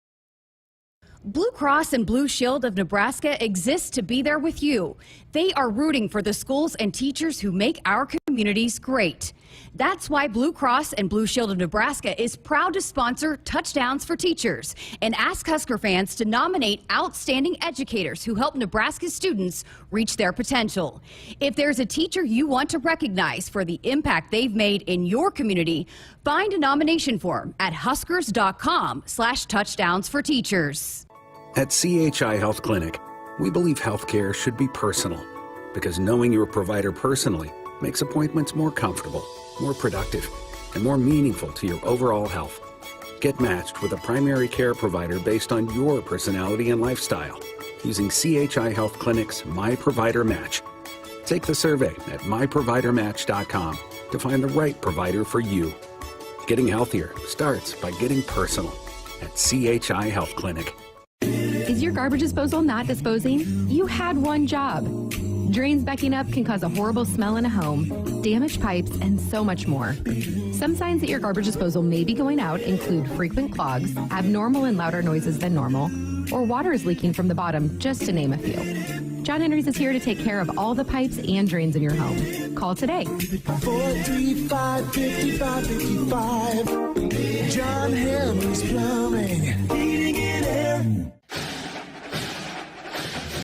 Blue Cross and Blue Shield of Nebraska exists to be there with you. They are rooting for the schools and teachers who make our communities great. That's why Blue Cross and Blue Shield of Nebraska is proud to sponsor Touchdowns for Teachers and ask Husker fans to nominate outstanding educators who help Nebraska students reach their potential. If there's a teacher you want to recognize for the impact they've made in your community, find a nomination form at huskers.com/touchdownsforteachers. At CHI Health Clinic, we believe healthcare should be personal because knowing your provider personally makes appointments more comfortable, more productive, and more meaningful to your overall health. Get matched with a primary care provider based on your personality and lifestyle using CHI Health Clinic's My Provider Match. Take the survey at myprovidermatch.com to find the right provider for you. Getting healthier starts by getting personal at CHI Health Clinic. Is your garbage disposal not disposing? You had one job. Drains backing up can cause a horrible smell in a home, damaged pipes, and so much more. Some signs that your garbage disposal may be going out include frequent clogs, abnormal and louder noises than normal, or water is leaking from the bottom, just to name a few. John Henry's is here to take care of all the pipes and drains in your home. Call today. 435-5555. John Henry's Plumbing. Heating and